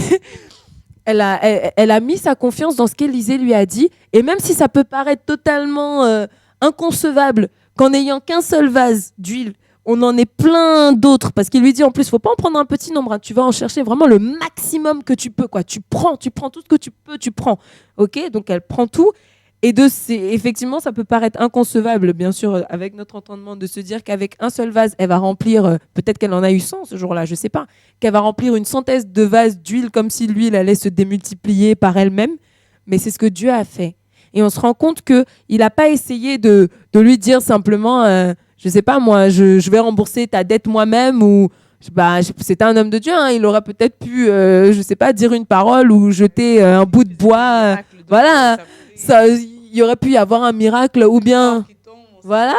Elle a mis sa confiance dans ce qu'Élisée lui a dit, et même si ça peut paraître totalement inconcevable qu'en n'ayant qu'un seul vase d'huile, on en ait plein d'autres, parce qu'il lui dit en plus, il ne faut pas en prendre un petit nombre, hein, tu vas en chercher vraiment le maximum que tu peux, quoi. Tu prends tout ce que tu peux, tu prends. Ok, donc elle prend tout. Et effectivement, ça peut paraître inconcevable, bien sûr, avec notre entendement, de se dire qu'avec un seul vase, elle va remplir, peut-être qu'elle en a eu 100 ce jour-là, je ne sais pas, qu'elle va remplir une centaine de vases d'huile comme si l'huile allait se démultiplier par elle-même. Mais c'est ce que Dieu a fait. Et on se rend compte qu'il n'a pas essayé de lui dire simplement, je ne sais pas moi, je vais rembourser ta dette moi-même, ou c'était un homme de Dieu, hein, il aurait peut-être pu, je ne sais pas, dire une parole ou jeter un bout de bois. Voilà. Il y aurait pu y avoir un miracle ou bien voilà.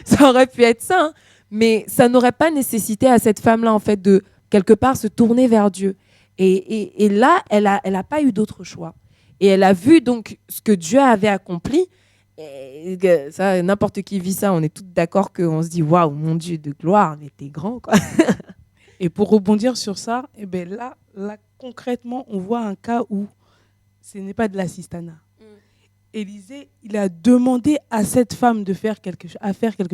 Ça aurait pu être ça, hein. Mais ça n'aurait pas nécessité à cette femme-là en fait de quelque part se tourner vers Dieu, et là elle a pas eu d'autre choix, et elle a vu donc ce que Dieu avait accompli, et ça, n'importe qui vit ça, on est tous d'accord qu'on se dit waouh, mon Dieu de gloire, mais t'es grand, quoi. Et pour rebondir sur ça, là concrètement on voit un cas où ce n'est pas de l'assistanat. Élisée, il a demandé à cette femme de faire quelque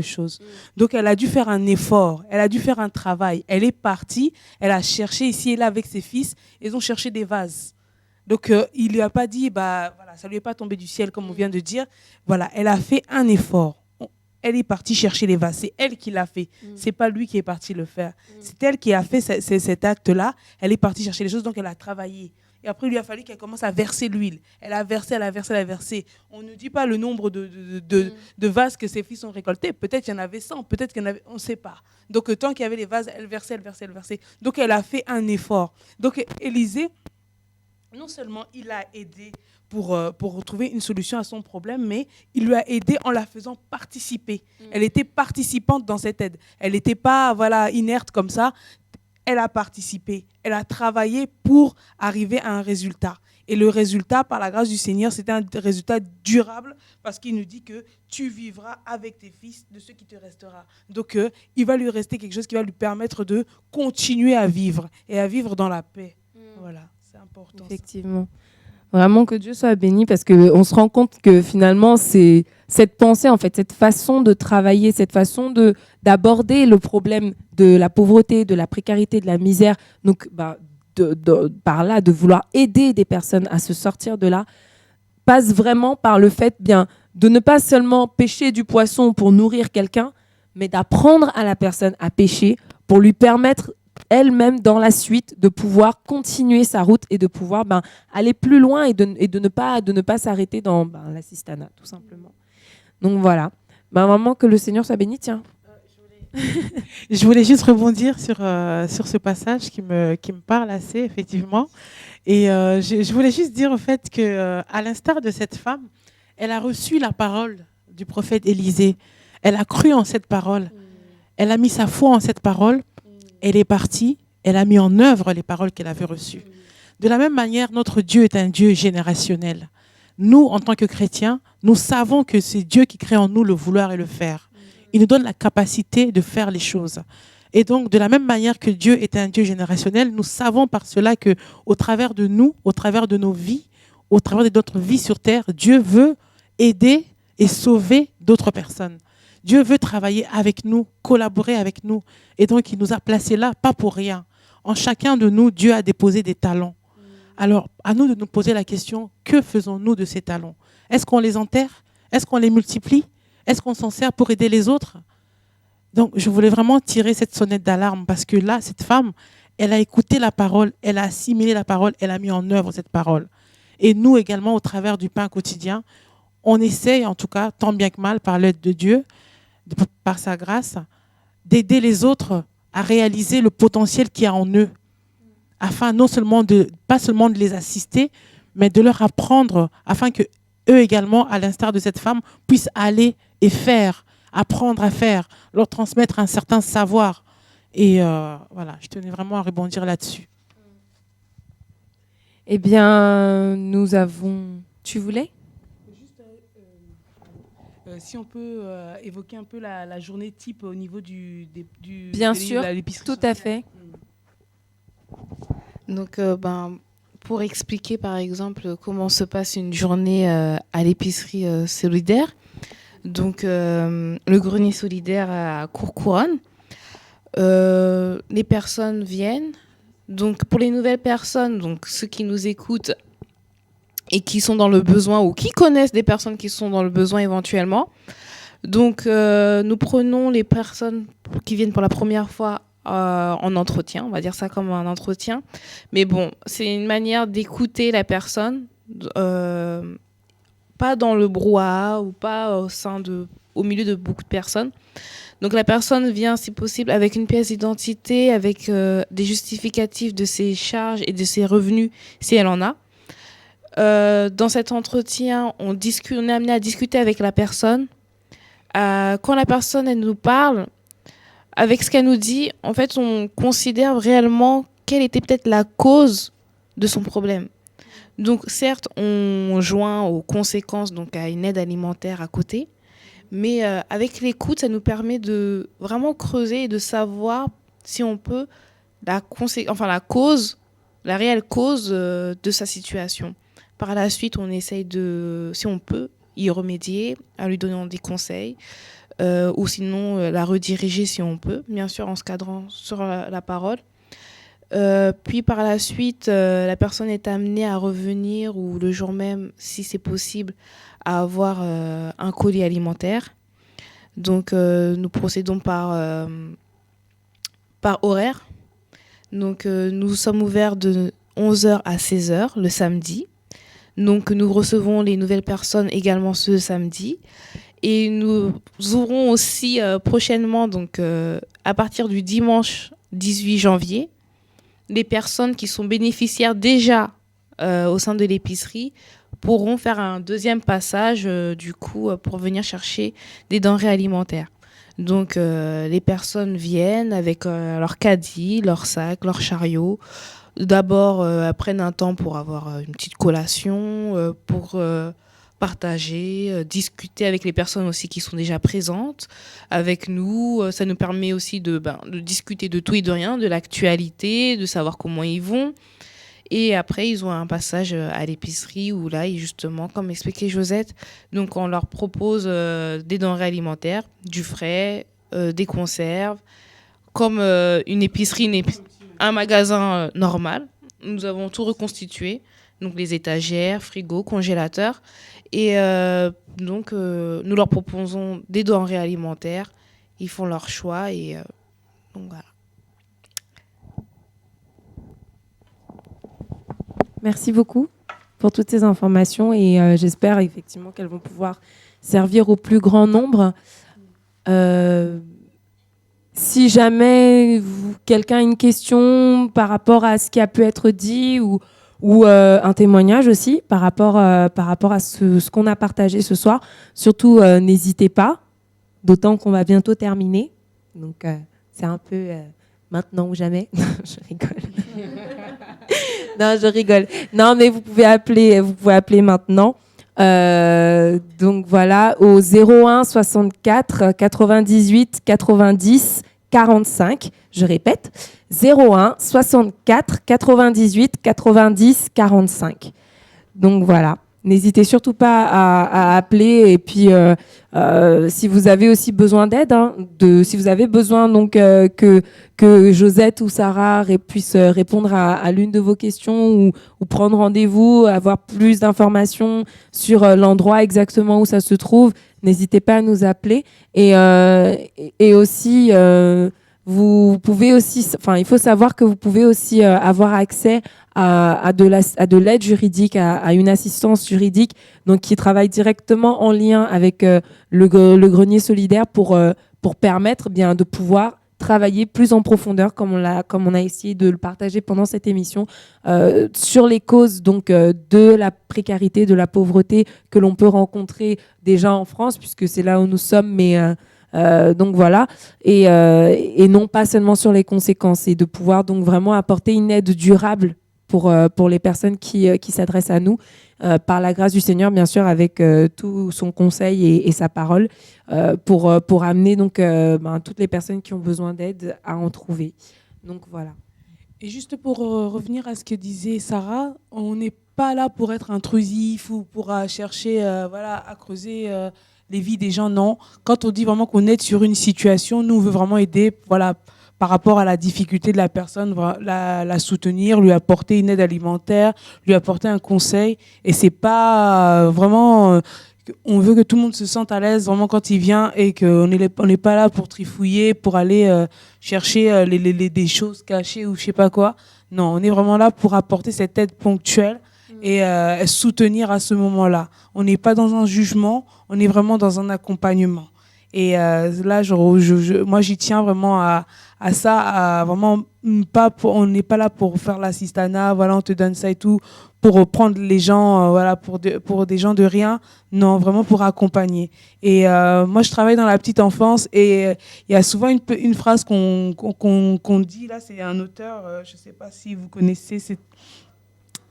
chose. Donc, elle a dû faire un effort, elle a dû faire un travail. Elle est partie, elle a cherché ici et là avec ses fils, ils ont cherché des vases. Donc, il ne lui a pas dit, voilà, ça ne lui est pas tombé du ciel, comme on vient de dire. Voilà, elle a fait un effort. Elle est partie chercher les vases. C'est elle qui l'a fait. Ce n'est pas lui qui est parti le faire. C'est elle qui a fait cet acte-là. Elle est partie chercher les choses, donc elle a travaillé. Et après, il lui a fallu qu'elle commence à verser l'huile. Elle a versé. On ne dit pas le nombre de vases que ses fils ont récoltés. Peut-être qu'il y en avait 100, peut-être qu'il y en avait... On ne sait pas. Donc, tant qu'il y avait les vases, elle versait. Donc, elle a fait un effort. Donc, Élisée, non seulement il a aidé pour trouver une solution à son problème, mais il lui a aidé en la faisant participer. Elle était participante dans cette aide. Elle n'était pas inerte comme ça. Elle a participé, elle a travaillé pour arriver à un résultat. Et le résultat, par la grâce du Seigneur, c'était un résultat durable parce qu'il nous dit que tu vivras avec tes fils de ce qui te restera. Donc, il va lui rester quelque chose qui va lui permettre de continuer à vivre et à vivre dans la paix. Voilà, c'est important. Effectivement. Vraiment que Dieu soit béni parce qu'on se rend compte que finalement, c'est cette pensée, en fait, cette façon de travailler, cette façon d'aborder le problème de la pauvreté, de la précarité, de la misère, donc par là, de vouloir aider des personnes à se sortir de là, passe vraiment par le fait de ne pas seulement pêcher du poisson pour nourrir quelqu'un, mais d'apprendre à la personne à pêcher pour lui permettre elle-même dans la suite de pouvoir continuer sa route et de pouvoir aller plus loin et de ne pas s'arrêter dans l'assistanat, tout simplement. Donc voilà. Vraiment que le Seigneur soit béni, tiens. Je voulais juste rebondir sur ce passage qui me parle assez, effectivement. Et je voulais juste dire au fait qu'à l'instar de cette femme, elle a reçu la parole du prophète Élisée. Elle a cru en cette parole. Elle a mis sa foi en cette parole. Elle est partie. Elle a mis en œuvre les paroles qu'elle avait reçues. De la même manière, notre Dieu est un Dieu générationnel. Nous, en tant que chrétiens, nous savons que c'est Dieu qui crée en nous le vouloir et le faire. Il nous donne la capacité de faire les choses. Et donc, de la même manière que Dieu est un Dieu générationnel, nous savons par cela qu'au travers de nous, au travers de nos vies, au travers de notre vie sur terre, Dieu veut aider et sauver d'autres personnes. Dieu veut travailler avec nous, collaborer avec nous. Et donc, il nous a placés là, pas pour rien. En chacun de nous, Dieu a déposé des talents. Alors, à nous de nous poser la question, que faisons-nous de ces talents? Est-ce qu'on les enterre? Est-ce qu'on les multiplie? Est-ce qu'on s'en sert pour aider les autres? Donc, je voulais vraiment tirer cette sonnette d'alarme parce que là, cette femme, elle a écouté la parole, elle a assimilé la parole, elle a mis en œuvre cette parole. Et nous également, au travers du pain quotidien, on essaye, en tout cas, tant bien que mal, par l'aide de Dieu, par sa grâce, d'aider les autres à réaliser le potentiel qu'il y a en eux, afin pas seulement de les assister, mais de leur apprendre, afin que eux également, à l'instar de cette femme, puissent aller et faire, apprendre à faire, leur transmettre un certain savoir. Et voilà, je tenais vraiment à rebondir là-dessus. Eh bien, nous avons... Tu voulais ? Si on peut évoquer un peu la journée type au niveau du Bien sûr, tout à fait. Donc, pour expliquer, par exemple, comment se passe une journée à l'épicerie solidaire, donc le grenier solidaire à Courcouronne, les personnes viennent. Donc, pour les nouvelles personnes, donc ceux qui nous écoutent et qui sont dans le besoin ou qui connaissent des personnes qui sont dans le besoin éventuellement, donc nous prenons les personnes qui viennent pour la première fois en entretien, on va dire ça comme un entretien. Mais bon, c'est une manière d'écouter la personne, pas dans le brouhaha ou pas au milieu de beaucoup de personnes. Donc la personne vient, si possible, avec une pièce d'identité, avec des justificatifs de ses charges et de ses revenus, si elle en a. Dans cet entretien, on est amené à discuter avec la personne. Quand la personne elle nous parle, avec ce qu'elle nous dit, en fait, on considère réellement quelle était peut-être la cause de son problème. Donc, certes, on joint aux conséquences, donc à une aide alimentaire à côté, mais avec l'écoute, ça nous permet de vraiment creuser et de savoir si on peut la réelle cause de sa situation. Par la suite, on essaye si on peut, y remédier, en lui donnant des conseils, ou sinon la rediriger si on peut, bien sûr en se cadrant sur la parole. Puis par la suite, la personne est amenée à revenir, ou le jour même, si c'est possible, à avoir un colis alimentaire. Donc nous procédons par horaire. Donc nous sommes ouverts de 11h à 16h le samedi. Donc nous recevons les nouvelles personnes également ce samedi. Et nous aurons aussi prochainement, donc à partir du dimanche 18 janvier, les personnes qui sont bénéficiaires déjà au sein de l'épicerie pourront faire un deuxième passage du coup pour venir chercher des denrées alimentaires. Donc, les personnes viennent avec leur caddie, leur sac, leur chariot. D'abord, prennent un temps pour avoir une petite collation, pour partager, discuter avec les personnes aussi qui sont déjà présentes avec nous. Ça nous permet aussi de discuter de tout et de rien, de l'actualité, de savoir comment ils vont. Et après, ils ont un passage à l'épicerie où là, justement, comme expliquait Josette, donc on leur propose des denrées alimentaires, du frais, des conserves, comme une épicerie, un magasin normal. Nous avons tout reconstitué, donc les étagères, frigo, congélateurs. Et donc, nous leur proposons des denrées alimentaires. Ils font leur choix et donc voilà. Merci beaucoup pour toutes ces informations et j'espère effectivement qu'elles vont pouvoir servir au plus grand nombre. Si jamais quelqu'un a une question par rapport à ce qui a pu être dit ou un témoignage aussi par rapport à ce qu'on a partagé ce soir, surtout n'hésitez pas, d'autant qu'on va bientôt terminer. Donc c'est un peu maintenant ou jamais. Je rigole. Non, je rigole. Non, mais vous pouvez appeler maintenant. Donc voilà, au 01 64 98 90 45. Je répète, 01 64 98 90 45. Donc voilà. N'hésitez surtout pas à appeler et puis si vous avez aussi besoin d'aide, si vous avez besoin donc que Josette ou Sarah puissent répondre à l'une de vos questions ou prendre rendez-vous, avoir plus d'informations sur l'endroit exactement où ça se trouve, n'hésitez pas à nous appeler et aussi vous pouvez aussi, il faut savoir que vous pouvez aussi avoir accès à de l'aide juridique, à une assistance juridique, donc qui travaille directement en lien avec le grenier solidaire pour permettre bien de pouvoir travailler plus en profondeur, comme on a essayé de le partager pendant cette émission, sur les causes donc de la précarité, de la pauvreté que l'on peut rencontrer déjà en France, puisque c'est là où nous sommes, mais donc voilà, et non pas seulement sur les conséquences, et de pouvoir donc vraiment apporter une aide durable pour les personnes qui s'adressent à nous, par la grâce du Seigneur, bien sûr, avec tout son conseil et sa parole, pour amener donc toutes les personnes qui ont besoin d'aide à en trouver. Donc voilà. Et juste pour revenir à ce que disait Sarah, on n'est pas là pour être intrusif ou pour chercher à creuser les vies des gens, non. Quand on dit vraiment qu'on aide sur une situation, nous on veut vraiment aider, par rapport à la difficulté de la personne, la soutenir, lui apporter une aide alimentaire, lui apporter un conseil. Et c'est pas vraiment... on veut que tout le monde se sente à l'aise vraiment quand il vient et qu'on n'est pas là pour trifouiller, pour aller chercher des choses cachées ou je sais pas quoi. Non, on est vraiment là pour apporter cette aide ponctuelle et soutenir à ce moment-là. On n'est pas dans un jugement, on est vraiment dans un accompagnement. Et là, moi, j'y tiens vraiment à ça, vraiment on n'est pas là pour faire l'assistanat, on te donne ça et tout, pour prendre les gens, pour des gens de rien. Non, vraiment pour accompagner. Et moi, je travaille dans la petite enfance et il y a souvent une phrase qu'on dit, là, c'est un auteur, je ne sais pas si vous connaissez,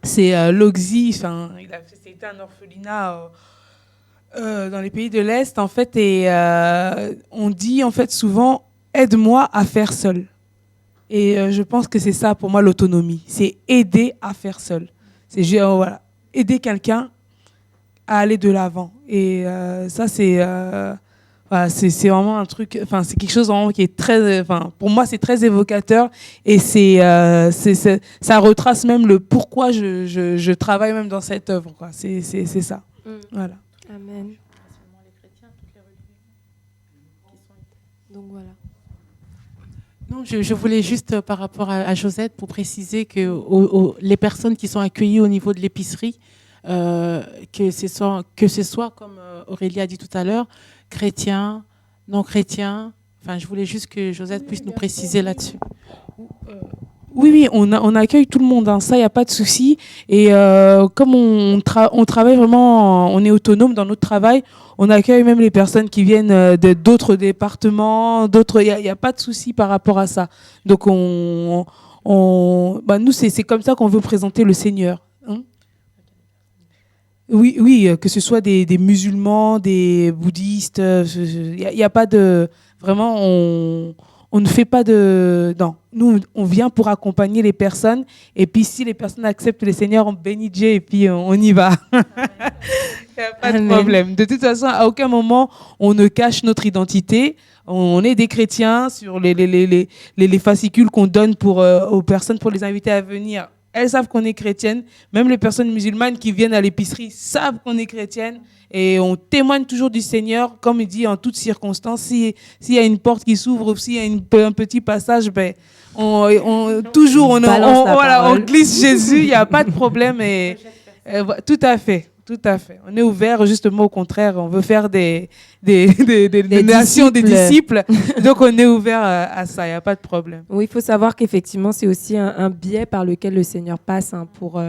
c'est Logzi, c'était un orphelinat dans les pays de l'Est, en fait, et on dit en fait souvent « aide-moi à faire seul ». Et je pense que c'est ça pour moi l'autonomie, c'est aider à faire seul. C'est aider quelqu'un à aller de l'avant. Et ça, c'est vraiment un truc, c'est quelque chose vraiment qui est très, pour moi, c'est très évocateur et ça retrace même le pourquoi je travaille même dans cette œuvre, quoi. C'est ça. Voilà. Amen. Donc voilà. Non, je voulais juste, par rapport à Josette, pour préciser que les personnes qui sont accueillies au niveau de l'épicerie, que ce soit, comme Aurélie a dit tout à l'heure, chrétiens, non chrétiens, je voulais juste que Josette puisse nous préciser là-dessus. Oui, on accueille tout le monde, hein, ça, il n'y a pas de souci. Et comme on travaille vraiment, on est autonome dans notre travail, on accueille même les personnes qui viennent d'autres départements, il n'y a pas de souci par rapport à ça. Donc, nous, c'est comme ça qu'on veut présenter le Seigneur. Hein. Oui, que ce soit des musulmans, des bouddhistes, il n'y a pas de... Vraiment, on ne fait pas de... Non, nous, on vient pour accompagner les personnes. Et puis, si les personnes acceptent le Seigneur, on bénit Dieu et puis on y va. Il n'y a pas de problème. De toute façon, à aucun moment, on ne cache notre identité. On est des chrétiens sur les fascicules qu'on donne aux personnes pour les inviter à venir. Elles savent qu'on est chrétienne. Même les personnes musulmanes qui viennent à l'épicerie savent qu'on est chrétienne. Et on témoigne toujours du Seigneur, comme il dit, en toutes circonstances. S'il y a une porte qui s'ouvre ou s'il y a un petit passage, on glisse Jésus, il n'y a pas de problème. Tout à fait. On est ouvert, justement, au contraire. On veut faire des nations, des disciples. Donc, on est ouvert à ça, il n'y a pas de problème. Oui, il faut savoir qu'effectivement, c'est aussi un biais par lequel le Seigneur passe pour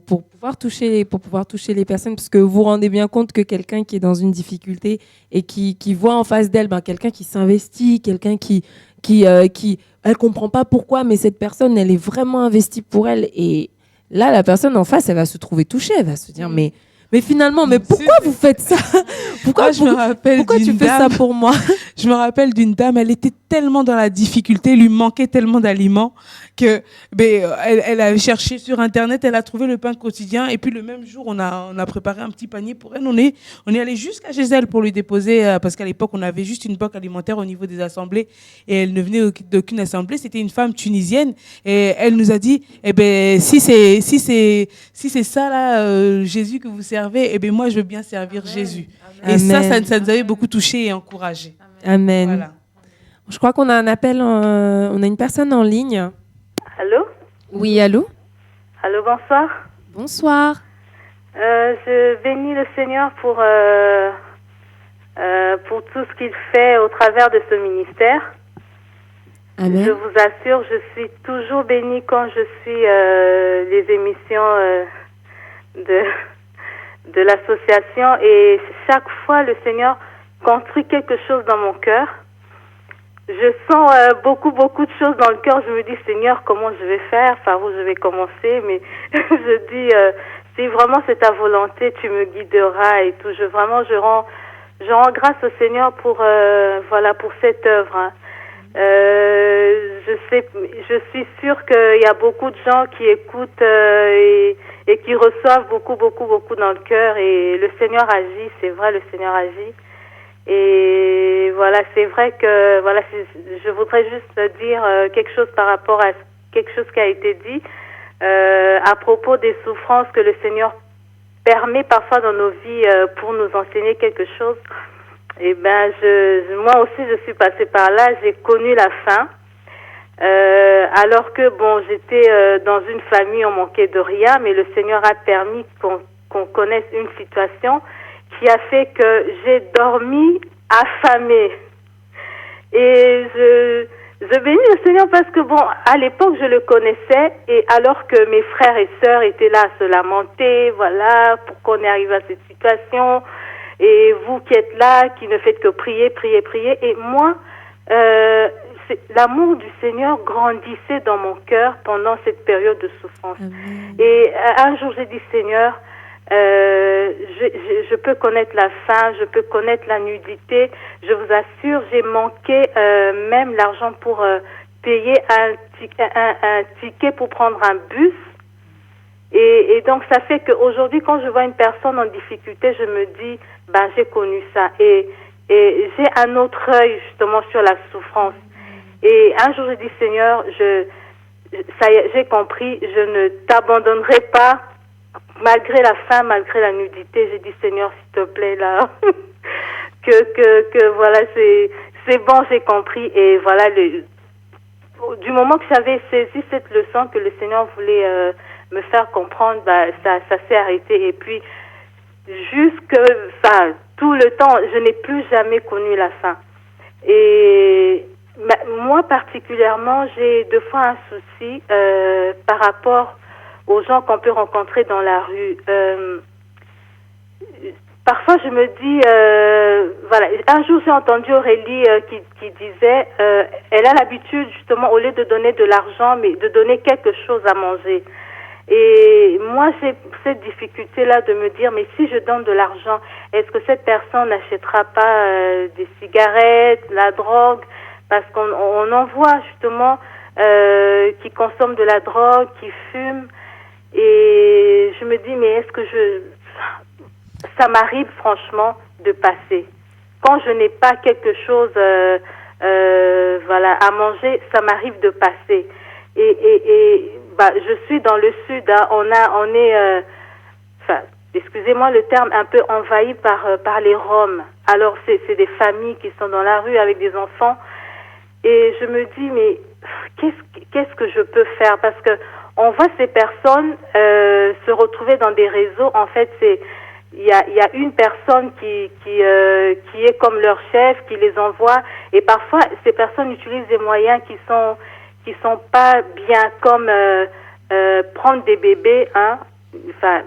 pouvoir toucher les personnes, parce que vous vous rendez bien compte que quelqu'un qui est dans une difficulté et qui voit en face d'elle quelqu'un qui s'investit, quelqu'un qui elle comprend pas pourquoi, mais cette personne, elle est vraiment investie pour elle, et là, la personne en face, elle va se trouver touchée, elle va se dire mais finalement, pourquoi vous faites ça? Pourquoi tu fais ça pour moi? Je me rappelle d'une dame, elle était tellement dans la difficulté, lui manquait tellement d'aliments que elle a cherché sur Internet, elle a trouvé le pain quotidien, et puis le même jour, on a préparé un petit panier pour elle. On est allé jusqu'à chez elle pour lui déposer, parce qu'à l'époque, on avait juste une banque alimentaire au niveau des assemblées, et elle ne venait d'aucune assemblée. C'était une femme tunisienne, et elle nous a dit, si c'est ça là, Jésus que vous servez, moi je veux bien servir Jésus. Et ça nous avait beaucoup touché et encouragé. Amen. Voilà. Je crois qu'on a un appel, on a une personne en ligne. Allô? Oui, allô? Allô, bonsoir. Bonsoir. Je bénis le Seigneur pour tout ce qu'il fait au travers de ce ministère. Amen. Je vous assure, je suis toujours bénie quand je suis les émissions de l'association, et chaque fois le Seigneur construit quelque chose dans mon cœur. Je sens beaucoup de choses dans le cœur. Je me dis, Seigneur, comment je vais faire, par où je vais commencer, mais je dis, si vraiment c'est ta volonté, tu me guideras et tout. Je rends grâce au Seigneur pour cette œuvre. Hein. Je suis sûre qu'il y a beaucoup de gens qui écoutent et qui reçoivent beaucoup dans le cœur, et le Seigneur agit, c'est vrai, le Seigneur agit. Et voilà, c'est vrai que je voudrais juste dire quelque chose par rapport à quelque chose qui a été dit à propos des souffrances que le Seigneur permet parfois dans nos vies pour nous enseigner quelque chose. Et moi aussi je suis passée par là, j'ai connu la faim. Alors que j'étais dans une famille, on manquait de rien, mais le Seigneur a permis qu'on connaisse une situation qui a fait que j'ai dormi affamée. Et je bénis le Seigneur parce que à l'époque je le connaissais, et alors que mes frères et sœurs étaient là à se lamenter, voilà, pourquoi on est arrivé à cette situation, et vous qui êtes là, qui ne faites que prier, et moi, l'amour du Seigneur grandissait dans mon cœur pendant cette période de souffrance. Amen. Et un jour j'ai dit, Seigneur, je peux connaître la faim, je peux connaître la nudité. Je vous assure, j'ai manqué même l'argent pour payer un ticket pour prendre un bus. Et donc ça fait qu'aujourd'hui, quand je vois une personne en difficulté, je me dis, j'ai connu ça. Et j'ai un autre œil justement sur la souffrance. Et un jour, j'ai dit, Seigneur, ça y est, j'ai compris, je ne t'abandonnerai pas. Malgré la faim, malgré la nudité, j'ai dit, Seigneur, s'il te plaît, là, que voilà, c'est bon, j'ai compris. Et voilà, du moment que j'avais saisi cette leçon que le Seigneur voulait me faire comprendre, ça s'est arrêté. Et puis, tout le temps, je n'ai plus jamais connu la faim. Et Moi, particulièrement, j'ai deux fois un souci par rapport aux gens qu'on peut rencontrer dans la rue. Parfois, je me dis, voilà, un jour, j'ai entendu Aurélie qui disait, elle a l'habitude, justement, au lieu de donner de l'argent, mais de donner quelque chose à manger. Et moi, j'ai cette difficulté-là de me dire, mais si je donne de l'argent, est-ce que cette personne n'achètera pas des cigarettes, la drogue? Parce qu'on en voit, justement, qui consomment de la drogue, qui fument. Et je me dis, mais est-ce que ça m'arrive franchement de passer. Quand je n'ai pas quelque chose voilà, à manger, ça m'arrive de passer. Et je suis dans le sud, hein, on est, excusez-moi le terme, un peu envahi par les Roms. Alors c'est des familles qui sont dans la rue avec des enfants. Et je me dis, mais qu'est-ce que je peux faire? Parce que on voit ces personnes se retrouver dans des réseaux. En fait, il y a une personne qui est comme leur chef, qui les envoie. Et parfois, ces personnes utilisent des moyens qui sont pas bien, comme prendre des bébés. Hein. Enfin,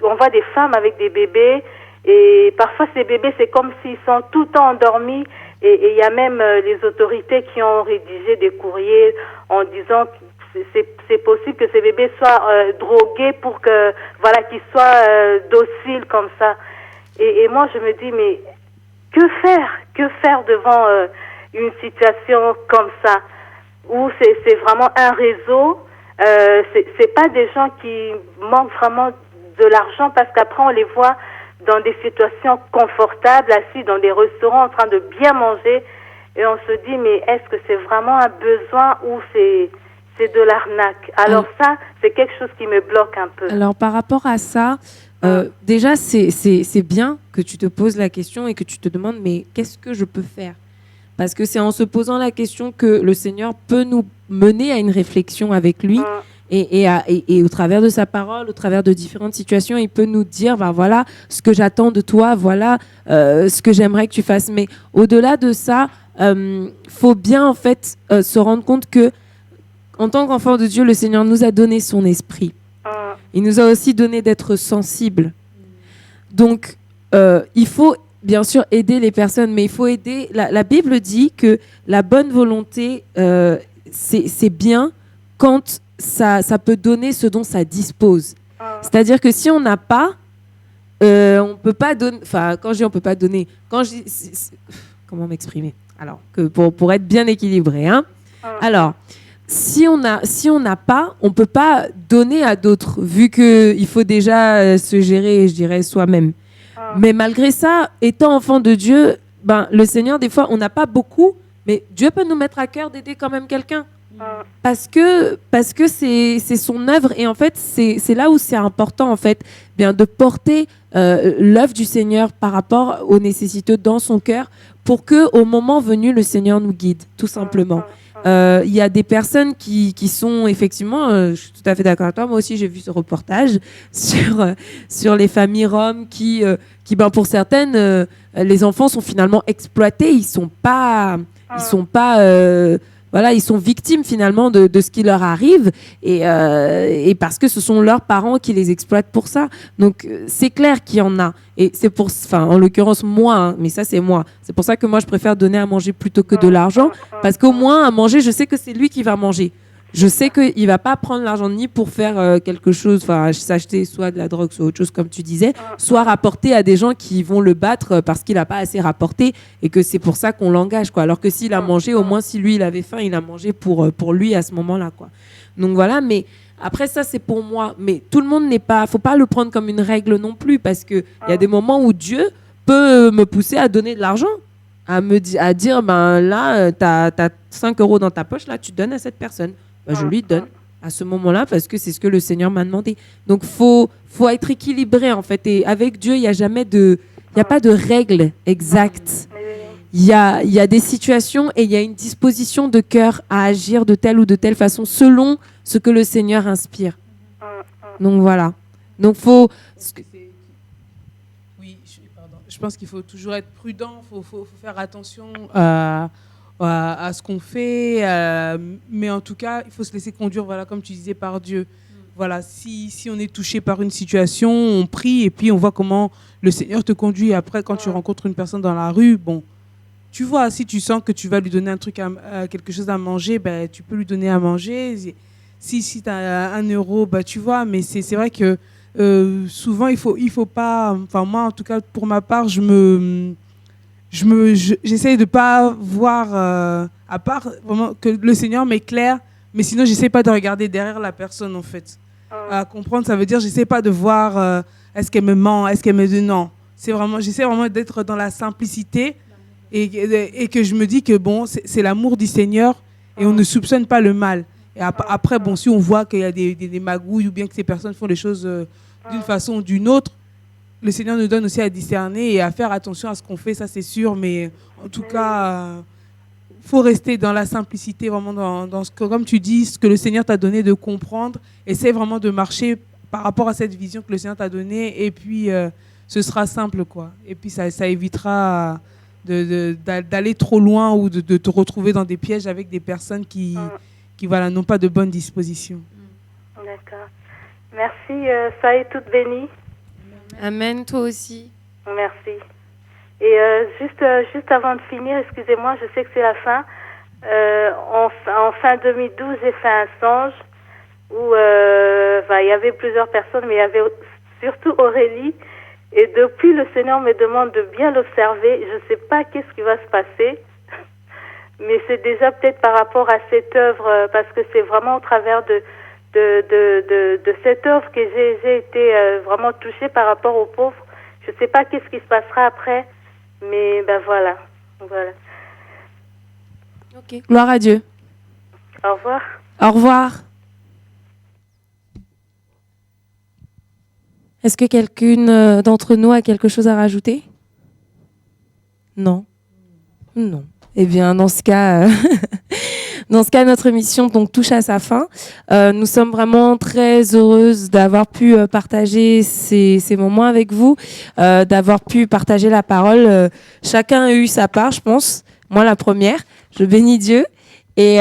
on voit des femmes avec des bébés. Et parfois, ces bébés, c'est comme s'ils sont tout le temps endormis. Et il y a même les autorités qui ont rédigé des courriers en disant que c'est possible que ces bébés soient drogués pour que, voilà, qu'ils soient dociles comme ça. Et moi, je me dis, mais que faire devant une situation comme ça, où c'est vraiment un réseau, c'est pas des gens qui manquent vraiment de l'argent, parce qu'après, on les voit dans des situations confortables, assis dans des restaurants en train de bien manger, et on se dit, mais est-ce que c'est vraiment un besoin ou c'est de l'arnaque? Alors ça, c'est quelque chose qui me bloque un peu. Alors par rapport à ça, déjà c'est bien que tu te poses la question et que tu te demandes, mais qu'est-ce que je peux faire? Parce que c'est en se posant la question que le Seigneur peut nous mener à une réflexion avec lui. Et au travers de sa parole, au travers de différentes situations, il peut nous dire, voilà ce que j'attends de toi, voilà ce que j'aimerais que tu fasses. Mais au-delà de ça, faut bien en fait se rendre compte que en tant qu'enfant de Dieu, le Seigneur nous a donné son esprit. Il nous a aussi donné d'être sensibles. Donc, il faut bien sûr aider les personnes, mais il faut aider. La Bible dit que la bonne volonté, c'est bien quand ça peut donner ce dont ça dispose. C'est-à-dire que si on n'a pas, on peut pas donner. Enfin, quand je dis on peut pas donner, comment m'exprimer? Alors, que pour être bien équilibré, hein. Alors, si on n'a pas, on peut pas donner à d'autres, vu que il faut déjà se gérer, je dirais, soi-même. Mais malgré ça, étant enfant de Dieu, le Seigneur, des fois, on n'a pas beaucoup, mais Dieu peut nous mettre à cœur d'aider quand même quelqu'un. Parce que c'est son œuvre, et en fait c'est là où c'est important en fait bien de porter l'œuvre du Seigneur par rapport aux nécessiteux dans son cœur, pour que au moment venu le Seigneur nous guide tout simplement. Il y a des personnes qui sont effectivement, je suis tout à fait d'accord avec toi, moi aussi j'ai vu ce reportage sur les familles roms qui pour certaines les enfants sont finalement exploités, ils sont pas voilà, ils sont victimes finalement de ce qui leur arrive, et parce que ce sont leurs parents qui les exploitent pour ça. Donc c'est clair qu'il y en a, et c'est en l'occurrence moi, hein, mais ça c'est moi. C'est pour ça que moi je préfère donner à manger plutôt que de l'argent, parce qu'au moins à manger, je sais que c'est lui qui va manger. Je sais qu'il va pas prendre l'argent ni pour faire quelque chose, s'acheter soit de la drogue, soit autre chose comme tu disais, soit rapporter à des gens qui vont le battre parce qu'il a pas assez rapporté, et que c'est pour ça qu'on l'engage, quoi. Alors que s'il a mangé, au moins si lui il avait faim, il a mangé pour lui à ce moment-là, quoi. Donc voilà, mais après ça c'est pour moi, mais tout le monde n'est pas, faut pas le prendre comme une règle non plus, parce que il y a des moments où Dieu peut me pousser à donner de l'argent, à dire là t'as 5 € dans ta poche, là tu donnes à cette personne. Je lui donne à ce moment-là, parce que c'est ce que le Seigneur m'a demandé. Donc faut être équilibré en fait, et avec Dieu il y a pas de règle exacte. Il y a des situations et il y a une disposition de cœur à agir de telle ou de telle façon selon ce que le Seigneur inspire. Donc voilà. Donc faut. Oui, pardon. Je pense qu'il faut toujours être prudent. Faut faire attention à ce qu'on fait, mais en tout cas, il faut se laisser conduire, voilà, comme tu disais, par Dieu. Voilà, si on est touché par une situation, on prie et puis on voit comment le Seigneur te conduit. Après, quand tu rencontres une personne dans la rue, bon, tu vois, si tu sens que tu vas lui donner un truc, quelque chose à manger, ben, tu peux lui donner à manger. Si tu as 1 euro, ben, tu vois, mais c'est vrai que souvent, il faut pas, enfin moi, en tout cas, pour ma part, j'essaie de pas voir, à part vraiment que le Seigneur m'éclaire, mais sinon, j'essaie pas de regarder derrière la personne, en fait. À comprendre, ça veut dire, j'essaie pas de voir est-ce qu'elle me ment, est-ce qu'elle me dit non. J'essaie vraiment d'être dans la simplicité et que je me dis que bon, c'est l'amour du Seigneur et on ne soupçonne pas le mal. Et après, bon, si on voit qu'il y a des magouilles ou bien que ces personnes font les choses d'une façon ou d'une autre, le Seigneur nous donne aussi à discerner et à faire attention à ce qu'on fait, ça c'est sûr, mais en tout cas, faut rester dans la simplicité, vraiment dans ce que, comme tu dis, ce que le Seigneur t'a donné de comprendre. Essaie vraiment de marcher par rapport à cette vision que le Seigneur t'a donnée et puis ce sera simple, quoi. Et puis ça évitera d'aller trop loin ou de te retrouver dans des pièges avec des personnes qui voilà, n'ont pas de bonnes dispositions. D'accord. Merci, soyez toutes bénies. Amen, toi aussi. Merci. Et juste avant de finir, excusez-moi, je sais que c'est la fin. En fin 2012, j'ai fait un songe où il y avait plusieurs personnes, mais il y avait surtout Aurélie. Et depuis, le Seigneur me demande de bien l'observer. Je ne sais pas qu'est-ce qui va se passer, mais c'est déjà peut-être par rapport à cette œuvre, parce que c'est vraiment au travers de cette œuvre que j'ai été vraiment touchée par rapport aux pauvres. Je ne sais pas qu'est-ce qui se passera après, mais ben voilà. Ok. Gloire à Dieu. Au revoir. Au revoir. Est-ce que quelqu'une d'entre nous a quelque chose à rajouter? Non. Non. Eh bien, dans ce cas, notre émission donc touche à sa fin. Nous sommes vraiment très heureuses d'avoir pu partager ces moments avec vous, d'avoir pu partager la parole. Chacun a eu sa part, je pense. Moi, la première. Je bénis Dieu. Et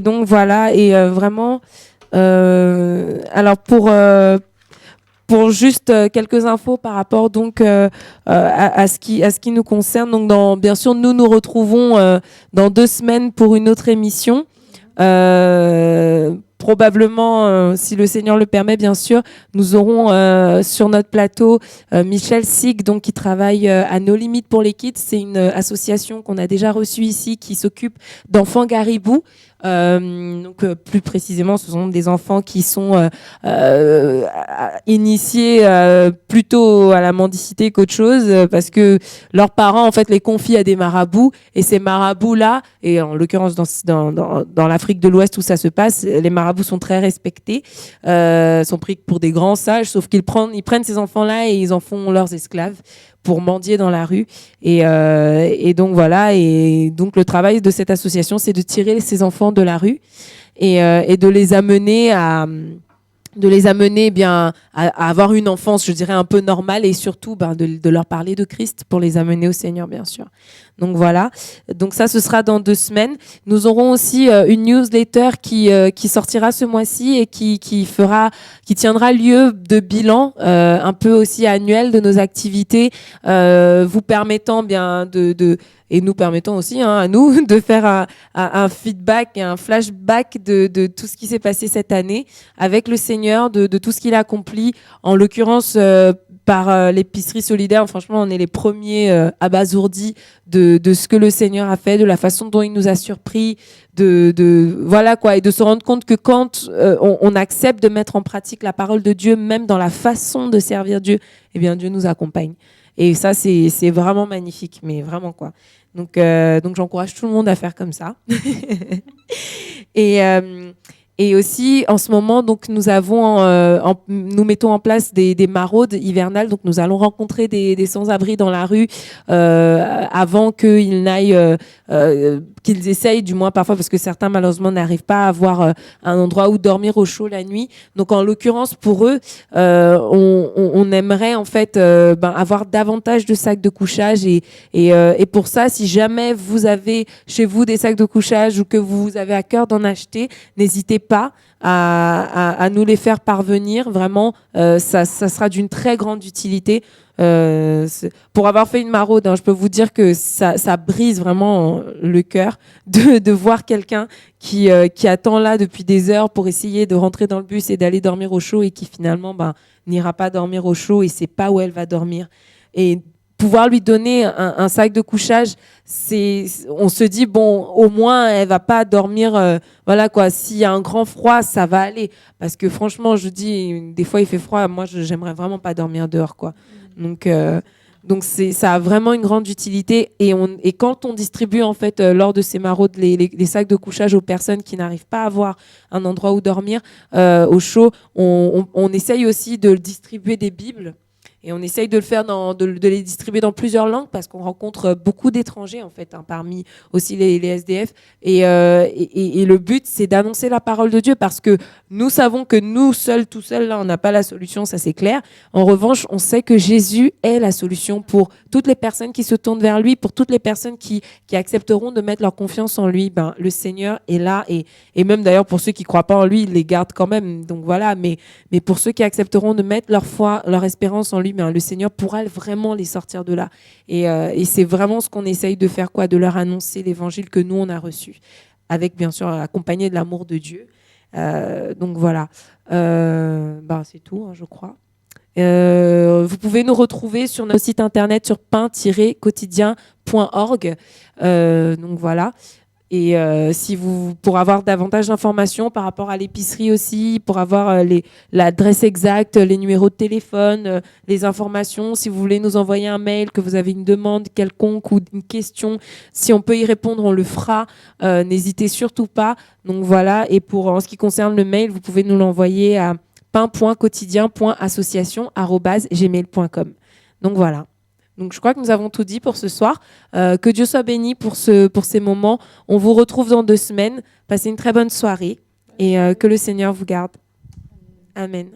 donc voilà. Et vraiment. Alors pour juste quelques infos par rapport donc à ce qui nous concerne. Donc bien sûr, nous retrouvons dans 2 semaines pour une autre émission. Probablement, si le Seigneur le permet, bien sûr, nous aurons sur notre plateau Michel Sig, donc qui travaille à No Limites pour les Kids. C'est une association qu'on a déjà reçue ici qui s'occupe d'enfants garibous. Donc plus précisément, ce sont des enfants qui sont initiés plutôt à la mendicité qu'autre chose, parce que leurs parents en fait les confient à des marabouts, et ces marabouts là, et en l'occurrence dans l'Afrique de l'Ouest où ça se passe, les marabouts sont très respectés, sont pris pour des grands sages, sauf qu'ils prennent ces enfants là et ils en font leurs esclaves pour mendier dans la rue. Et donc voilà, et donc le travail de cette association, c'est de tirer ces enfants de la rue et de les amener à avoir une enfance, je dirais, un peu normale, et surtout de leur parler de Christ pour les amener au Seigneur, bien sûr. Donc voilà. Donc ça, ce sera dans 2 semaines. Nous aurons aussi une newsletter qui sortira ce mois-ci et qui tiendra lieu de bilan un peu aussi annuel de nos activités, vous permettant bien et nous permettons aussi à nous de faire un feedback et un flashback de tout ce qui s'est passé cette année avec le Seigneur, de tout ce qu'il a accompli. En l'occurrence, par l'épicerie solidaire, franchement, on est les premiers abasourdis de ce que le Seigneur a fait, de la façon dont il nous a surpris, voilà quoi, et de se rendre compte que quand on accepte de mettre en pratique la parole de Dieu, même dans la façon de servir Dieu, eh bien Dieu nous accompagne. Et ça, c'est vraiment magnifique, mais vraiment quoi. Donc j'encourage tout le monde à faire comme ça. Et aussi, en ce moment, donc, nous mettons en place des maraudes hivernales. Donc, nous allons rencontrer des sans-abri dans la rue avant qu'ils n'aillent qu'ils essayent du moins parfois, parce que certains malheureusement n'arrivent pas à avoir un endroit où dormir au chaud la nuit. Donc en l'occurrence pour eux, on aimerait en fait avoir davantage de sacs de couchage et pour ça, si jamais vous avez chez vous des sacs de couchage ou que vous avez à cœur d'en acheter, n'hésitez pas à nous les faire parvenir. Vraiment, ça sera d'une très grande utilité. Pour avoir fait une maraude, je peux vous dire que ça brise vraiment le cœur de voir quelqu'un qui attend là depuis des heures pour essayer de rentrer dans le bus et d'aller dormir au chaud et qui finalement n'ira pas dormir au chaud et sait pas où elle va dormir. Et pouvoir lui donner un sac de couchage, on se dit bon, au moins elle va pas dormir, voilà quoi. S'il y a un grand froid, ça va aller. Parce que franchement, je dis, des fois il fait froid, moi j'aimerais vraiment pas dormir dehors quoi. Donc ça a vraiment une grande utilité et quand on distribue en fait lors de ces maraudes les sacs de couchage aux personnes qui n'arrivent pas à avoir un endroit où dormir au chaud, on essaye aussi de distribuer des Bibles. Et on essaye de le faire, de les distribuer dans plusieurs langues parce qu'on rencontre beaucoup d'étrangers en fait, parmi aussi les SDF. Et le but, c'est d'annoncer la parole de Dieu parce que nous savons que nous seuls, tout seuls, là, on n'a pas la solution, ça c'est clair. En revanche, on sait que Jésus est la solution pour toutes les personnes qui se tournent vers lui, pour toutes les personnes qui accepteront de mettre leur confiance en lui. Le Seigneur est là et même d'ailleurs pour ceux qui ne croient pas en lui, il les garde quand même. Donc voilà, mais pour ceux qui accepteront de mettre leur foi, leur espérance en lui, le Seigneur pourra vraiment les sortir de là. Et c'est vraiment ce qu'on essaye de faire, de leur annoncer l'évangile que nous, on a reçu, avec bien sûr accompagné de l'amour de Dieu. Donc voilà, c'est tout, je crois. Vous pouvez nous retrouver sur notre site internet sur pain-quotidien.org. Donc voilà. Et si pour avoir davantage d'informations par rapport à l'épicerie aussi, pour avoir l'adresse exacte, les numéros de téléphone, les informations, si vous voulez nous envoyer un mail, que vous avez une demande quelconque ou une question, si on peut y répondre, on le fera. N'hésitez surtout pas. Donc voilà. Et en ce qui concerne le mail, vous pouvez nous l'envoyer à pain.quotidien.association@gmail.com. Donc voilà. Donc je crois que nous avons tout dit pour ce soir. Que Dieu soit béni pour ces moments. On vous retrouve dans 2 semaines. Passez une très bonne soirée et que le Seigneur vous garde. Amen.